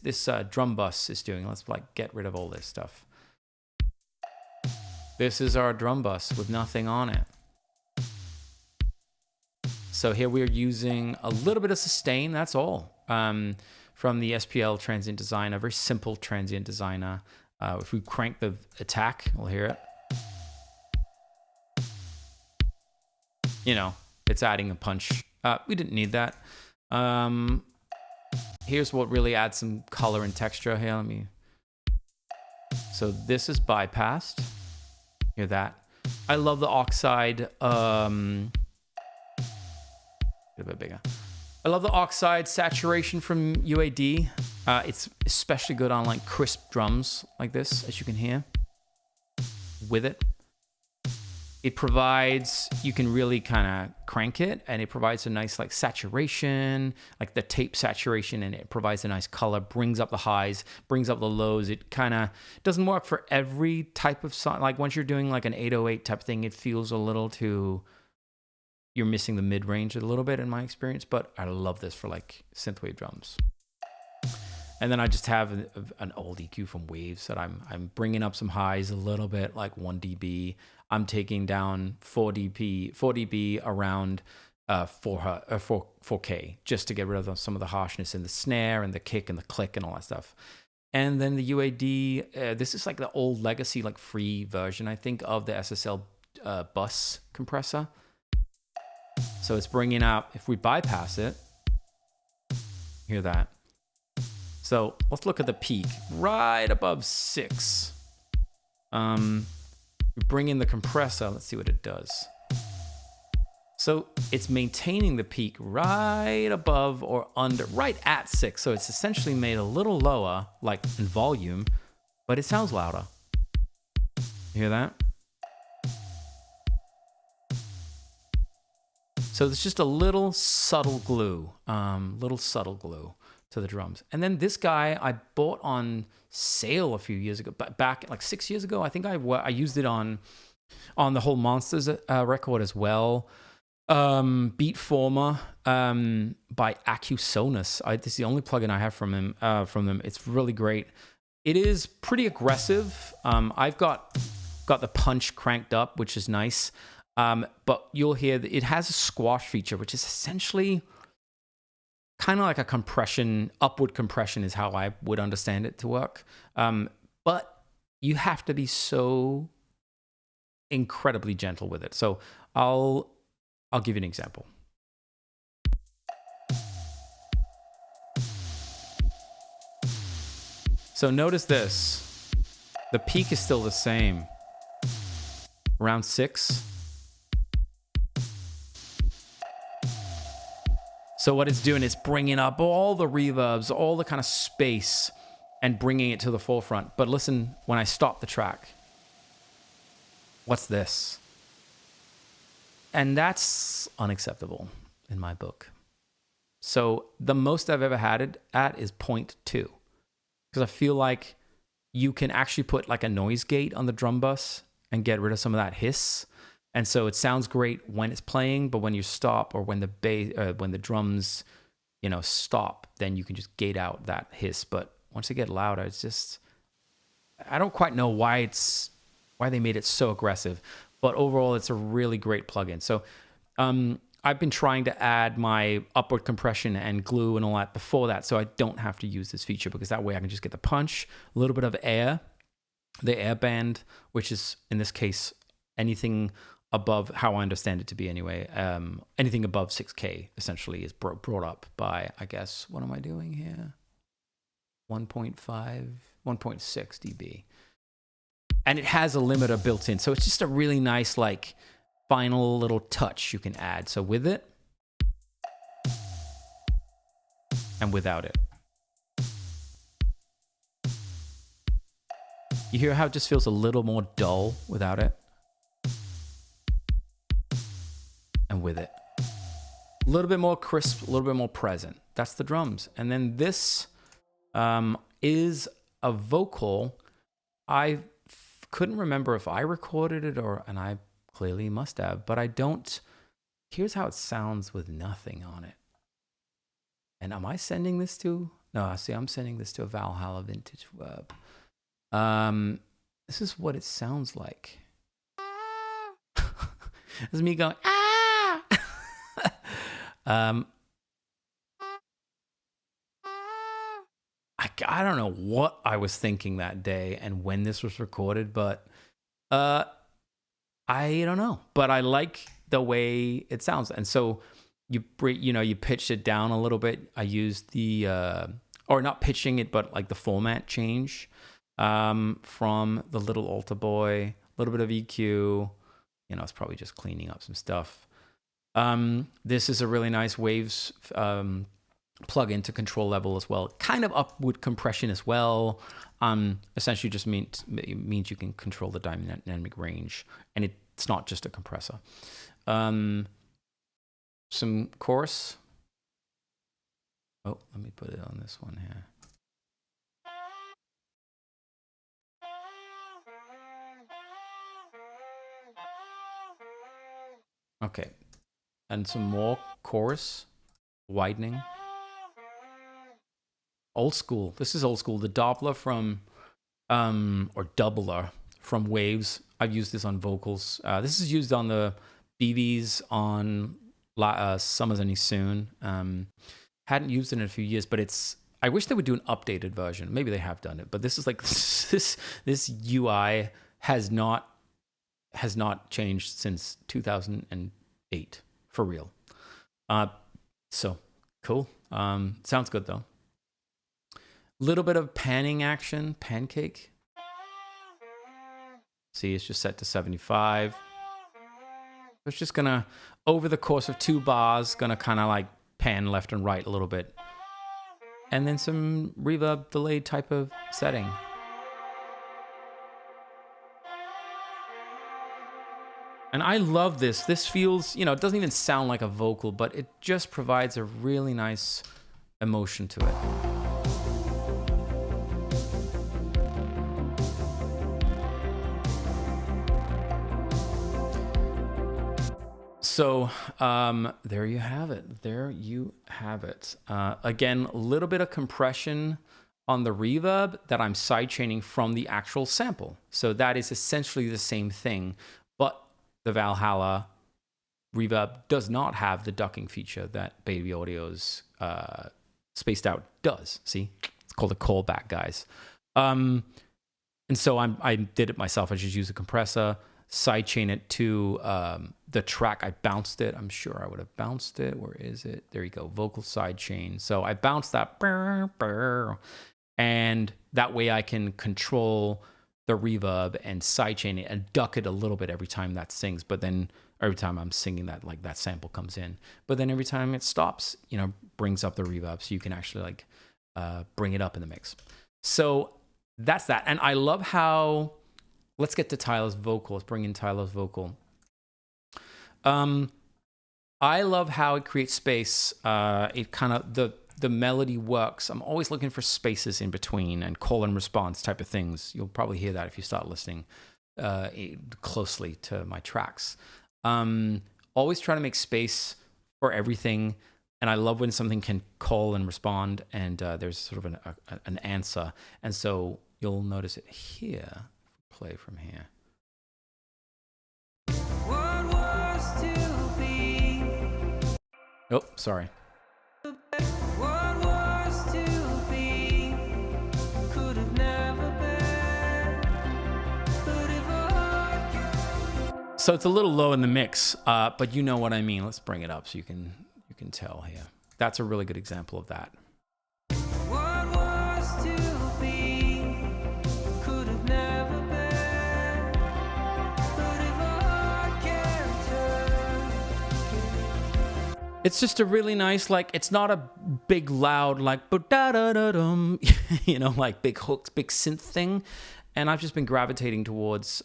drum bus is doing? Let's get rid of all this stuff. This is our drum bus with nothing on it. So here we're using a little bit of sustain, that's all. From the SPL Transient Designer, very simple Transient Designer. If we crank the attack, we'll hear it. It's adding a punch. We didn't need that. Here's what really adds some color and texture here. So this is bypassed. Hear that? I love the Oxide. A bit bigger. I love the Oxide saturation from UAD. It's especially good on like crisp drums like this, as you can hear. With it. it provides, you can really kind of crank it, and it provides a nice like saturation, like the tape saturation, and it provides a nice color, brings up the highs, brings up the lows. It kind of doesn't work for every type of song. Like once you're doing like an 808 type thing, it feels a little too, you're missing the mid range a little bit in my experience, but I love this for like synthwave drums. And then I just have an old EQ from Waves that I'm bringing up some highs a little bit, like 1 dB. I'm taking down 4 dB around 4K, just to get rid of some of the harshness in the snare and the kick and the click and all that stuff. And then the UAD, this is like the old legacy, like free version, I think, of the SSL bus compressor. So it's bringing up, if we bypass it, hear that. So let's look at the peak, right above 6. We bring in the compressor, let's see what it does. So it's maintaining the peak right above or under, right at 6. So it's essentially made a little lower, like in volume, but it sounds louder. You hear that? So there's just a little subtle glue to the drums. And then this guy I bought on sale a few years ago, back like 6 years ago. I think I used it on the whole Monsters record as well. Beatformer by Acusonus. This is the only plugin I have from them. It's really great. It is pretty aggressive. I've got the punch cranked up, which is nice. But you'll hear that it has a squash feature, which is essentially kind of like a compression, upward compression is how I would understand it to work. But you have to be so incredibly gentle with it. So I'll give you an example. So notice this. The peak is still the same. Around 6. So what it's doing is bringing up all the reverbs, all the kind of space, and bringing it to the forefront. But listen, when I stop the track, what's this? And that's unacceptable in my book. So the most I've ever had it at is 0.2. Because I feel like you can actually put like a noise gate on the drum bus and get rid of some of that hiss. And so it sounds great when it's playing, but when you stop or when the bass, when the drums, stop, then you can just gate out that hiss. But once they get louder, it's just, I don't quite know why they made it so aggressive. But overall, it's a really great plugin. So I've been trying to add my upward compression and glue and all that before that, so I don't have to use this feature, because that way I can just get the punch, a little bit of air, the air band, which is in this case anything above, how I understand it to be anyway, anything above 6K essentially is brought up by, I guess, what am I doing here? 1.5, 1.6 dB. And it has a limiter built in. So it's just a really nice, like, final little touch you can add. So with it and without it. You hear how it just feels a little more dull without it? And with it. A little bit more crisp, a little bit more present. That's the drums. And then this is a vocal. I couldn't remember if I recorded it and I clearly must have, but I don't. Here's how it sounds with nothing on it. And am I sending this to? No, see, I'm sending this to a Valhalla Vintage Verb. This is what it sounds like. This is me going, ah! I don't know what I was thinking that day and when this was recorded, but I don't know. But I like the way it sounds. And so you pitch it down a little bit. I used or not pitching it, but like the format change from the Little Altar Boy, a little bit of EQ. It's probably just cleaning up some stuff. This is a really nice Waves plug-in to control level as well. Kind of upward compression as well. Essentially just means you can control the dynamic range. And it It's not just a compressor. Some chorus. Oh, let me put it on this one here. Okay, and some more chorus, widening. Old school. This is old school. The Doppler from, or doubler from Waves. I've used this on vocals. This is used on the BVs on Summer's Any Soon. Hadn't used it in a few years, but I wish they would do an updated version. Maybe they have done it, but this is like this UI has not changed since 2008 for real. So cool. Sounds good though. Little bit of panning action, pancake. See, it's just set to 75. It's just gonna, over the course of 2 bars, gonna kind of like pan left and right a little bit. And then some reverb delay type of setting. And I love this. This feels, it doesn't even sound like a vocal, but it just provides a really nice emotion to it. So there you have it. There you have it. Again, a little bit of compression on the reverb that I'm sidechaining from the actual sample. So that is essentially the same thing, but the Valhalla reverb does not have the ducking feature that Baby Audio's Spaced Out does. See, it's called a callback, guys. And so I did it myself. I just used a compressor, sidechain it to the track. I bounced it. I'm sure I would have bounced it. Where is it? There you go. Vocal sidechain. So I bounced that, and that way I can control the reverb and sidechain it and duck it a little bit every time that sings. But then every time I'm singing that, like that sample comes in. But then every time it stops, brings up the reverb, so you can actually like bring it up in the mix. So that's that. And I love how. Let's get to Tyler's vocal. Let's bring in Tyler's vocal. I love how it creates space. It kind of, the melody works. I'm always looking for spaces in between and call and response type of things. You'll probably hear that if you start listening closely to my tracks. Always trying to make space for everything. And I love when something can call and respond and there's sort of an answer. And so you'll notice it here. Play from here. What was to be? Oh, sorry. What was to be could have never been. But if I... So it's a little low in the mix, but you know what I mean. Let's bring it up so you can tell here. That's a really good example of that. What was to be could have never been. But if I can't turn. It's just a really nice, like, it's not a big loud, like, ba-da-da-da-dum, like big hooks, big synth thing. And I've just been gravitating towards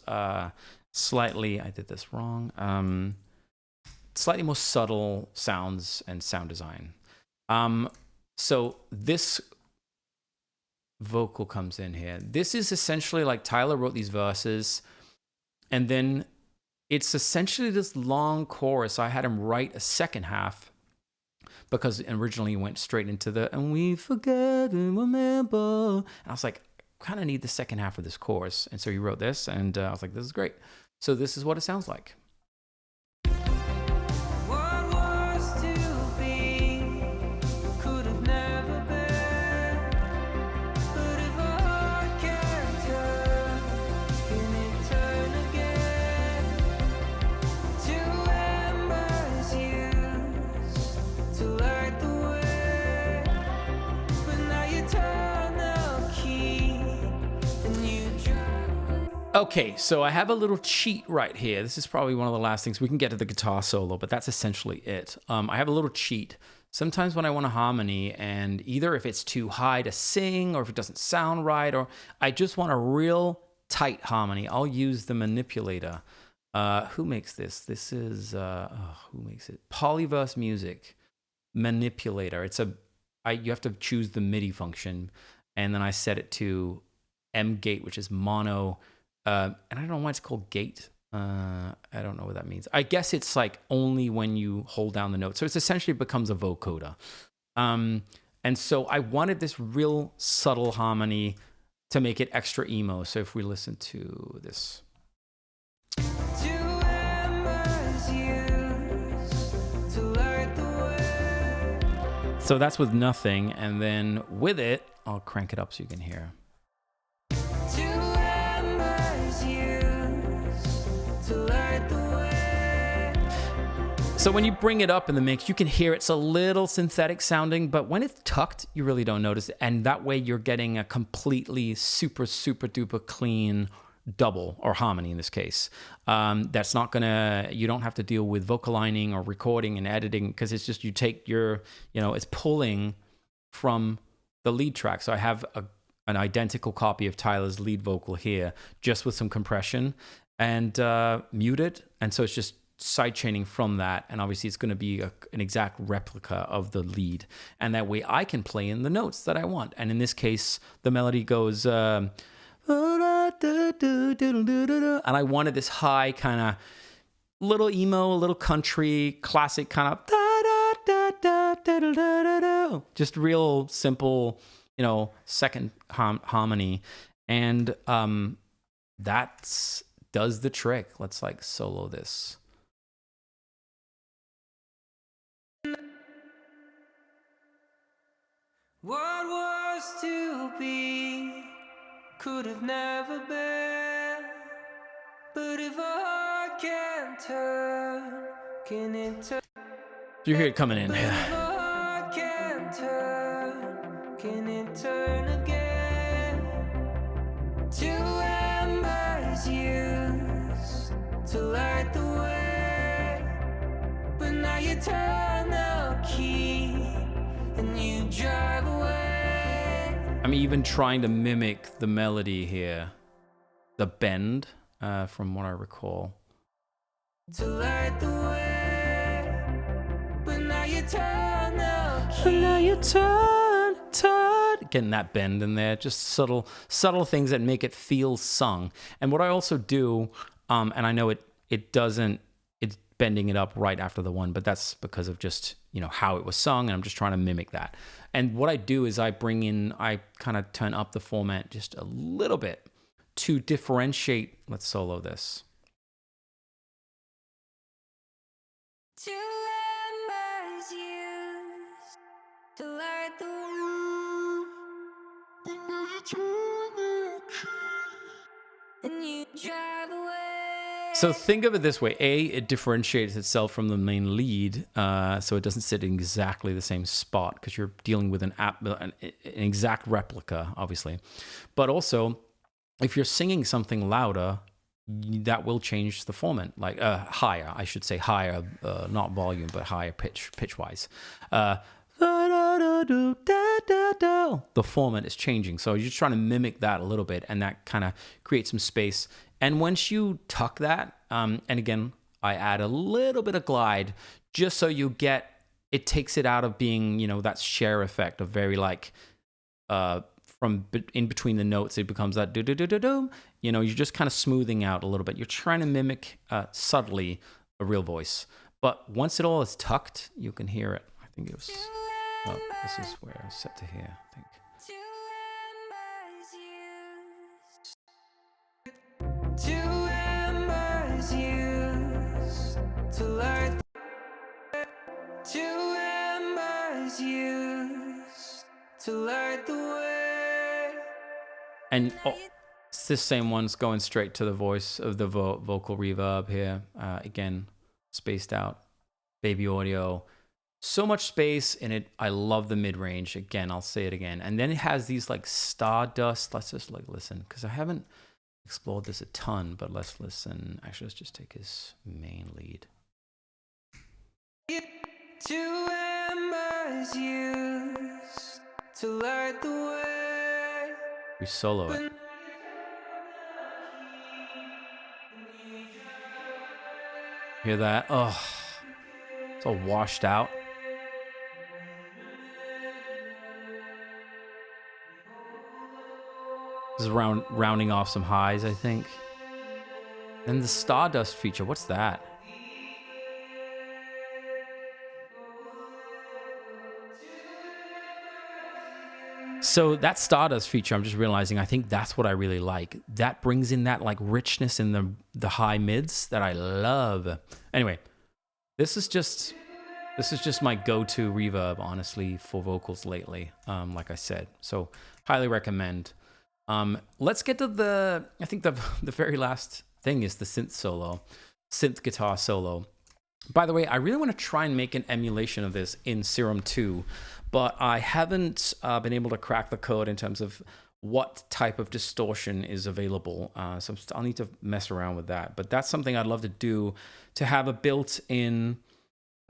slightly, I did this wrong, slightly more subtle sounds and sound design. So this vocal comes in here. This is essentially like Tyler wrote these verses, and then it's essentially this long chorus. I had him write a second half because originally he went straight into the "and we forget and remember." And I was like, I kind of need the second half of this chorus, and so he wrote this, and I was like, this is great. So this is what it sounds like. What was to be could have never been. But if I can't turn, can it turn again? To embers used to light the way. But now you turn the key and you drive. Okay, so I have a little cheat right here. This is probably one of the last things. We can get to the guitar solo, but that's essentially it. I have a little cheat. Sometimes when I want a harmony, and either if it's too high to sing, or if it doesn't sound right, or I just want a real tight harmony, I'll use the manipulator. Who makes this? This is who makes it? Polyverse Music Manipulator. You have to choose the MIDI function, and then I set it to M gate, which is mono. And I don't know why it's called gate. I don't know what that means. I guess it's like only when you hold down the note. So it's essentially becomes a vocoder. And so I wanted this real subtle harmony to make it extra emo. So if we listen to this. So that's with nothing. And then with it, I'll crank it up so you can hear. So when you bring it up in the mix, you can hear it's a little synthetic sounding, but when it's tucked, you really don't notice it. And that way you're getting a completely super, super duper clean double, or harmony in this case. That's not gonna, you don't have to deal with vocal lining or recording and editing, because it's just, you take your, it's pulling from the lead track. So I have an identical copy of Tyler's lead vocal here, just with some compression and muted. And so it's just sidechaining from that, and obviously it's going to be an exact replica of the lead, and that way I can play in the notes that I want. And in this case, the melody goes and I wanted this high kind of little emo, little country classic kind of just real simple, second harmony, and that does the trick. Let's like solo this. What was to be could have never been, but if a heart can't turn, can it turn? You hear it coming in. But if a heart can't turn, can it turn again? Two embers used to light the way, but now you turn the key and you drive away. I'm even trying to mimic the melody here, the bend, from what I recall. To light the way, but now you turn the key. And now you turn, getting that bend in there, just subtle things that make it feel sung. And what I also do, and I know it doesn't, it's bending it up right after the one, but that's because of just, how it was sung, and I'm just trying to mimic that. And what I do is I kind of turn up the format just a little bit to differentiate. Let's solo this. Two embers used to light the room, but now you turn the key and you drive away. So think of it this way. It differentiates itself from the main lead, so it doesn't sit in exactly the same spot, because you're dealing with an exact replica, obviously. But also, if you're singing something louder, that will change the format, like higher, I should say higher, not volume, but higher pitch-wise. The format is changing, so you're just trying to mimic that a little bit, and that kind of creates some space. And once you tuck that, and again, I add a little bit of glide, just so you get, it takes it out of being, that share effect of very like, from in between the notes, it becomes that do-do-do-do-do. You're just kind of smoothing out a little bit. You're trying to mimic subtly a real voice. But once it all is tucked, you can hear it. I think it was, this is where I was set to hear, I think. Two embers used to light. Two embers used to light the way. And it's the same one's going straight to the voice of the vocal reverb here. Again, spaced out, baby audio. So much space in it. I love the mid-range. Again, I'll say it again. And then it has these like stardust. Let's just like listen, because I haven't explored this a ton, but let's listen. Actually, let's just take his main lead. Two embers used to light the way. We solo it. Hear that? Oh, it's all washed out. This is rounding off some highs, I think. Then the Stardust feature, what's that? So that Stardust feature, I'm just realizing, I think that's what I really like. That brings in that like richness in the high mids that I love. Anyway, this is just my go-to reverb, honestly, for vocals lately. Like I said, so highly recommend. Let's get to I think the very last thing is the synth guitar solo. By the way, I really want to try and make an emulation of this in Serum 2, but I haven't been able to crack the code in terms of what type of distortion is available. So I'll need to mess around with that. But that's something I'd love to do, to have a built-in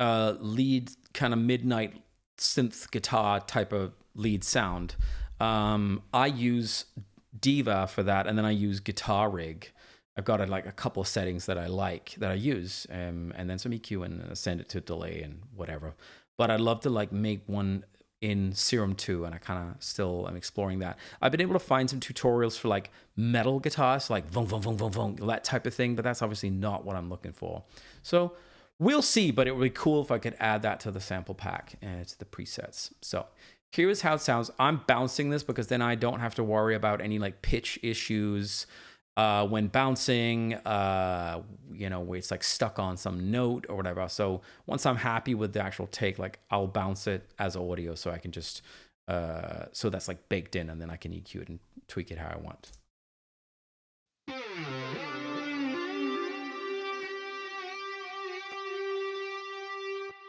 lead kind of midnight synth guitar type of lead sound. I use Diva for that, and then I use Guitar Rig. I've got a couple of settings that I like that I use, and then some EQ and send it to delay and whatever. But I'd love to like make one in Serum 2, and I kind of still am exploring that. I've been able to find some tutorials for like metal guitars, like vung, vung, vung, vung, vung, that type of thing, but that's obviously not what I'm looking for. So we'll see, but it would be cool if I could add that to the sample pack and to the presets. So here is how it sounds. I'm bouncing this because then I don't have to worry about any like pitch issues when bouncing, where it's like stuck on some note or whatever. So once I'm happy with the actual take, like I'll bounce it as audio so I can just, so that's like baked in, and then I can EQ it and tweak it how I want.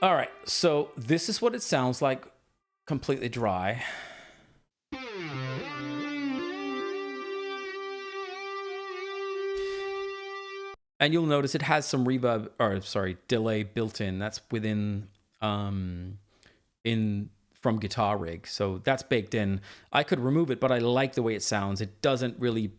All right, so this is what it sounds like completely dry. And you'll notice it has some reverb, delay built in. That's within from Guitar Rig. So that's baked in. I could remove it, but I like the way it sounds. It doesn't really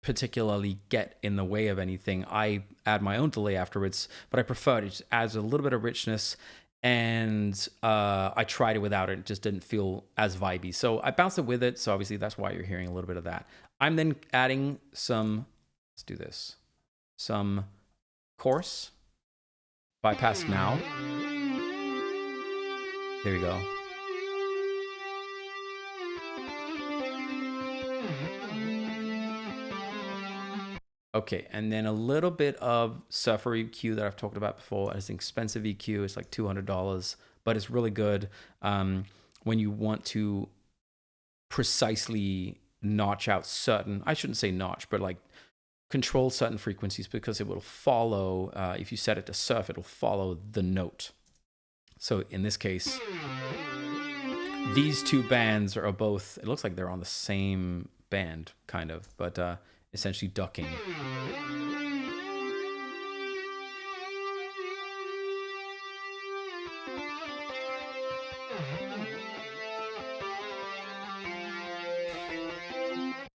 particularly get in the way of anything. I add my own delay afterwards, but I prefer it. It adds a little bit of richness. And I tried it without it. It just didn't feel as vibey. So I bounced it with it. So obviously that's why you're hearing a little bit of that. I'm then adding some, let's do this, some chorus, bypass now. There we go. Okay, and then a little bit of Surfer EQ that I've talked about before. It's an expensive EQ. It's like $200, but it's really good when you want to precisely notch out certain, I shouldn't say notch, but like control certain frequencies, because it will follow, if you set it to surf, it'll follow the note. So in this case, these two bands are both, it looks like they're on the same band, kind of, but essentially ducking.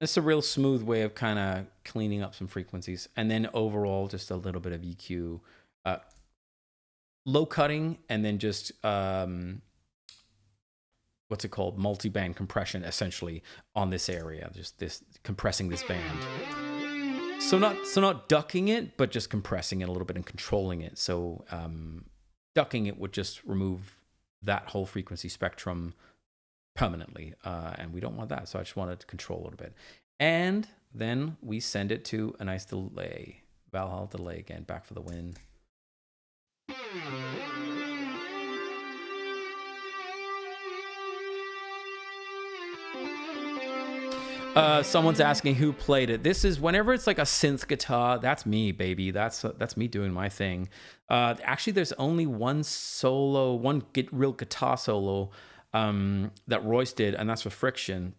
It's a real smooth way of kind of cleaning up some frequencies. And then overall, just a little bit of EQ, low cutting, and then just, what's it called? Multi-band compression, essentially, on this area. Just this, compressing this band. So not ducking it, but just compressing it a little bit and controlling it. So ducking it would just remove that whole frequency spectrum permanently, and we don't want that. So I just wanted to control a little bit. And then we send it to a nice delay. Valhalla delay again, back for the win. Someone's asking who played it. This is whenever it's like a synth guitar, that's me, baby. That's me doing my thing. Actually, there's only one real guitar solo that Royce did, and that's for Friction,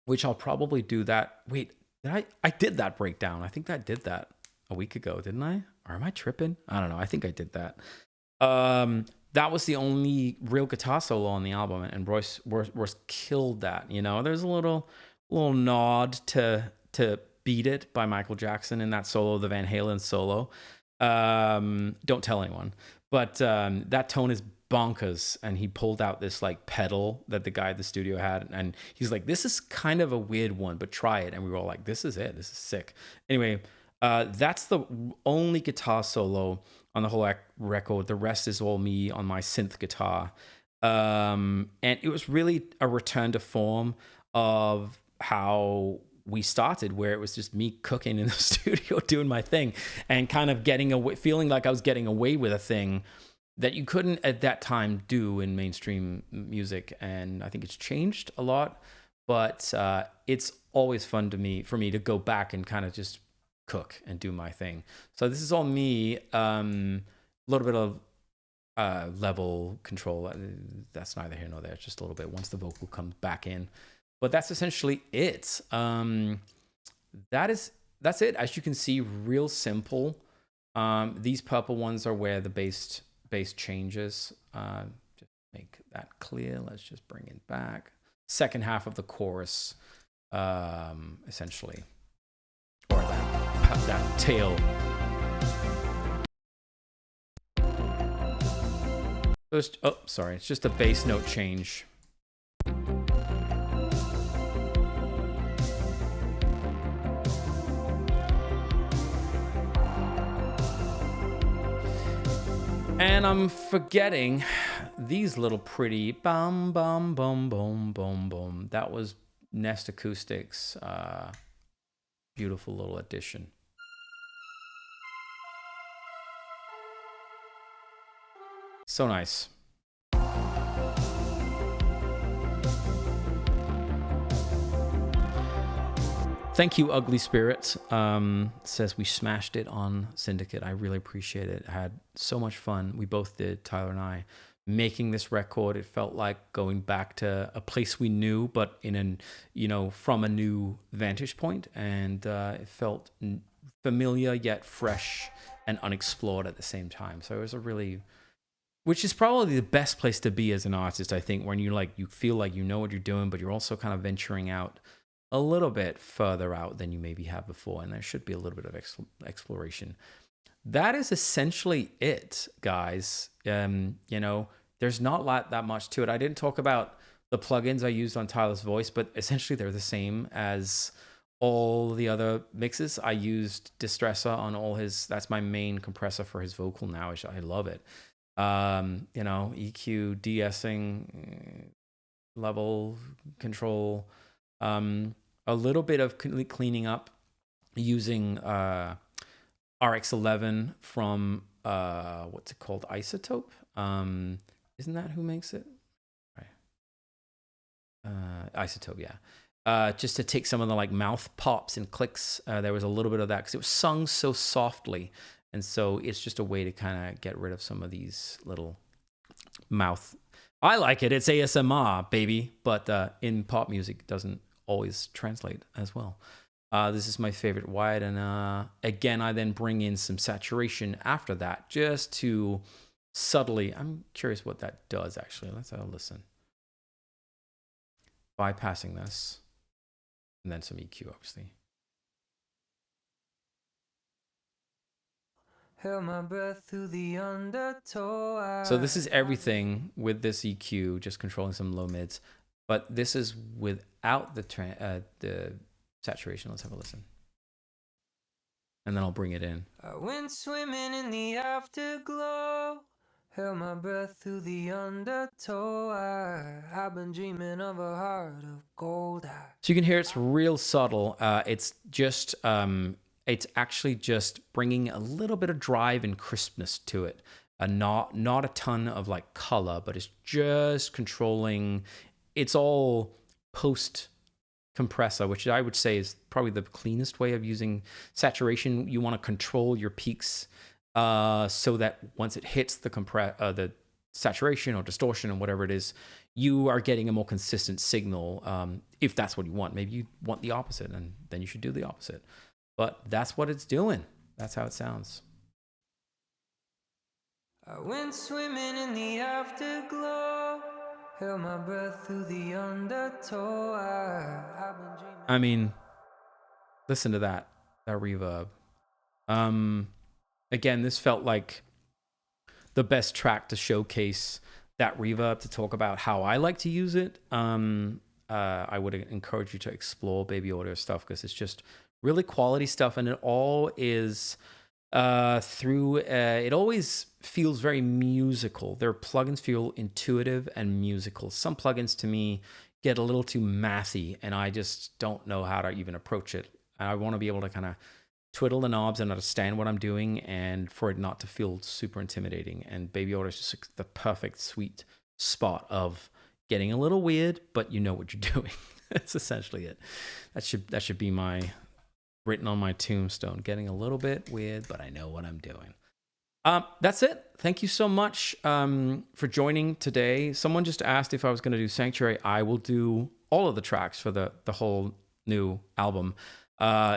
which I'll probably do that. Wait, I did that breakdown. I think I did that a week ago, didn't I? Or am I tripping? I don't know. I think I did that. That was the only real guitar solo on the album, and Royce killed that. You know, there's a little nod to Beat It by Michael Jackson in that solo, the Van Halen solo. Don't tell anyone. But that tone is bonkers. And he pulled out this like pedal that the guy at the studio had, and he's like, "This is kind of a weird one, but try it." And we were all like, "This is it. This is sick." Anyway, that's the only guitar solo on the whole record. The rest is all me on my synth guitar. And it was really a return to form of how we started, where it was just me cooking in the studio, doing my thing, and kind of getting away, feeling like I was getting away with a thing that you couldn't at that time do in mainstream music. And I think it's changed a lot, but it's always fun for me to go back and kind of just cook and do my thing. So this is all me. A little bit of level control. That's neither here nor there. It's just a little bit once the vocal comes back in. But that's essentially it. That's it. As you can see, real simple. These purple ones are where the bass changes. Just make that clear. Let's just bring it back. Second half of the chorus, essentially, or that tail. Sorry, it's just a bass note change. And I'm forgetting these little pretty bum bum bum bum bum bum. That was Nest Acoustics. Beautiful little addition. So nice. Thank you, Ugly Spirit. Says we smashed it on Syndicate. I really appreciate it. I had so much fun. We both did, Tyler and I, making this record. It felt like going back to a place we knew, but from a new vantage point. And it felt familiar yet fresh and unexplored at the same time. So it was which is probably the best place to be as an artist, I think, when you feel like you know what you're doing, but you're also kind of venturing out a little bit further out than you maybe have before, and there should be a little bit of exploration. That is essentially it, guys. There's not that much to it. I didn't talk about the plugins I used on Tyler's voice, but essentially they're the same as all the other mixes. I used Distressor on all his. That's my main compressor for his vocal now. I love it. EQ, de-essing, level control. A little bit of cleaning up using RX11 from what's it called, Isotope. Isn't that who makes it? Right. Isotope, yeah. Just to take some of the mouth pops and clicks. There was a little bit of that because it was sung so softly, and so it's just a way to kind of get rid of some of these little mouth. I like it. It's ASMR, baby, but in pop music it doesn't always translate as well. This is my favorite wide, and again, I then bring in some saturation after that, just to subtly. I'm curious what that does actually. Let's have a listen. Bypassing this, and then some EQ, obviously. Held my breath through the undertow. So this is everything with this EQ, just controlling some low mids. But this is without the saturation. Let's have a listen. And then I'll bring it in. I went swimming in the afterglow. Held my breath through the undertow. I've been dreaming of a heart of gold. So you can hear it's real subtle. It's just... it's actually just bringing a little bit of drive and crispness to it. Not a ton of color, but it's just controlling. It's all post compressor, which I would say is probably the cleanest way of using saturation. You want to control your peaks so that once it hits the saturation or distortion or whatever it is, you are getting a more consistent signal. If that's what you want, maybe you want the opposite, and then you should do the opposite. But that's what it's doing. That's how it sounds. I went swimming in the afterglow. Held my breath through the undertow. I've been dreaming. I mean, listen to that reverb. again, this felt like the best track to showcase that reverb, to talk about how I like to use it. I would encourage you to explore Baby Audio stuff because it's just really quality stuff, and it all is it always feels very musical. Their plugins feel intuitive and musical. Some plugins to me get a little too mathy, and I just don't know how to even approach it. I want to be able to kind of twiddle the knobs and understand what I'm doing, and for it not to feel super intimidating. And Baby Audio is just the perfect sweet spot of getting a little weird, but you know what you're doing. That's essentially it. That should be my written on my tombstone. Getting a little bit weird, but I know what I'm doing. That's it. Thank you so much for joining today. Someone just asked if I was going to do Sanctuary. I will do all of the tracks for the whole new album.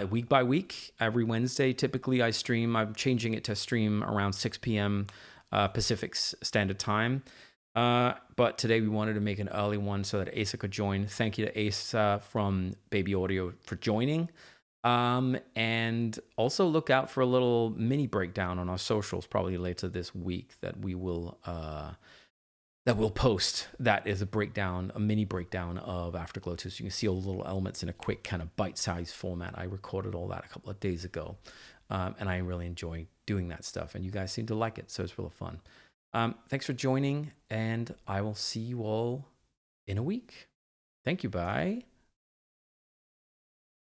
Week by week, every Wednesday, typically I stream. I'm changing it to stream around 6 p.m. Pacific Standard Time. But today we wanted to make an early one so that Asa could join. Thank you to Asa from Baby Audio for joining. And also look out for a little mini breakdown on our socials probably later this week that we'll post. That is a mini breakdown of Afterglow 2, so you can see all the little elements in a quick kind of bite-sized format. I recorded all that a couple of days ago, and I really enjoy doing that stuff, and you guys seem to like it, so it's really fun. Thanks for joining, and I will see you all in a week. Thank you. Bye.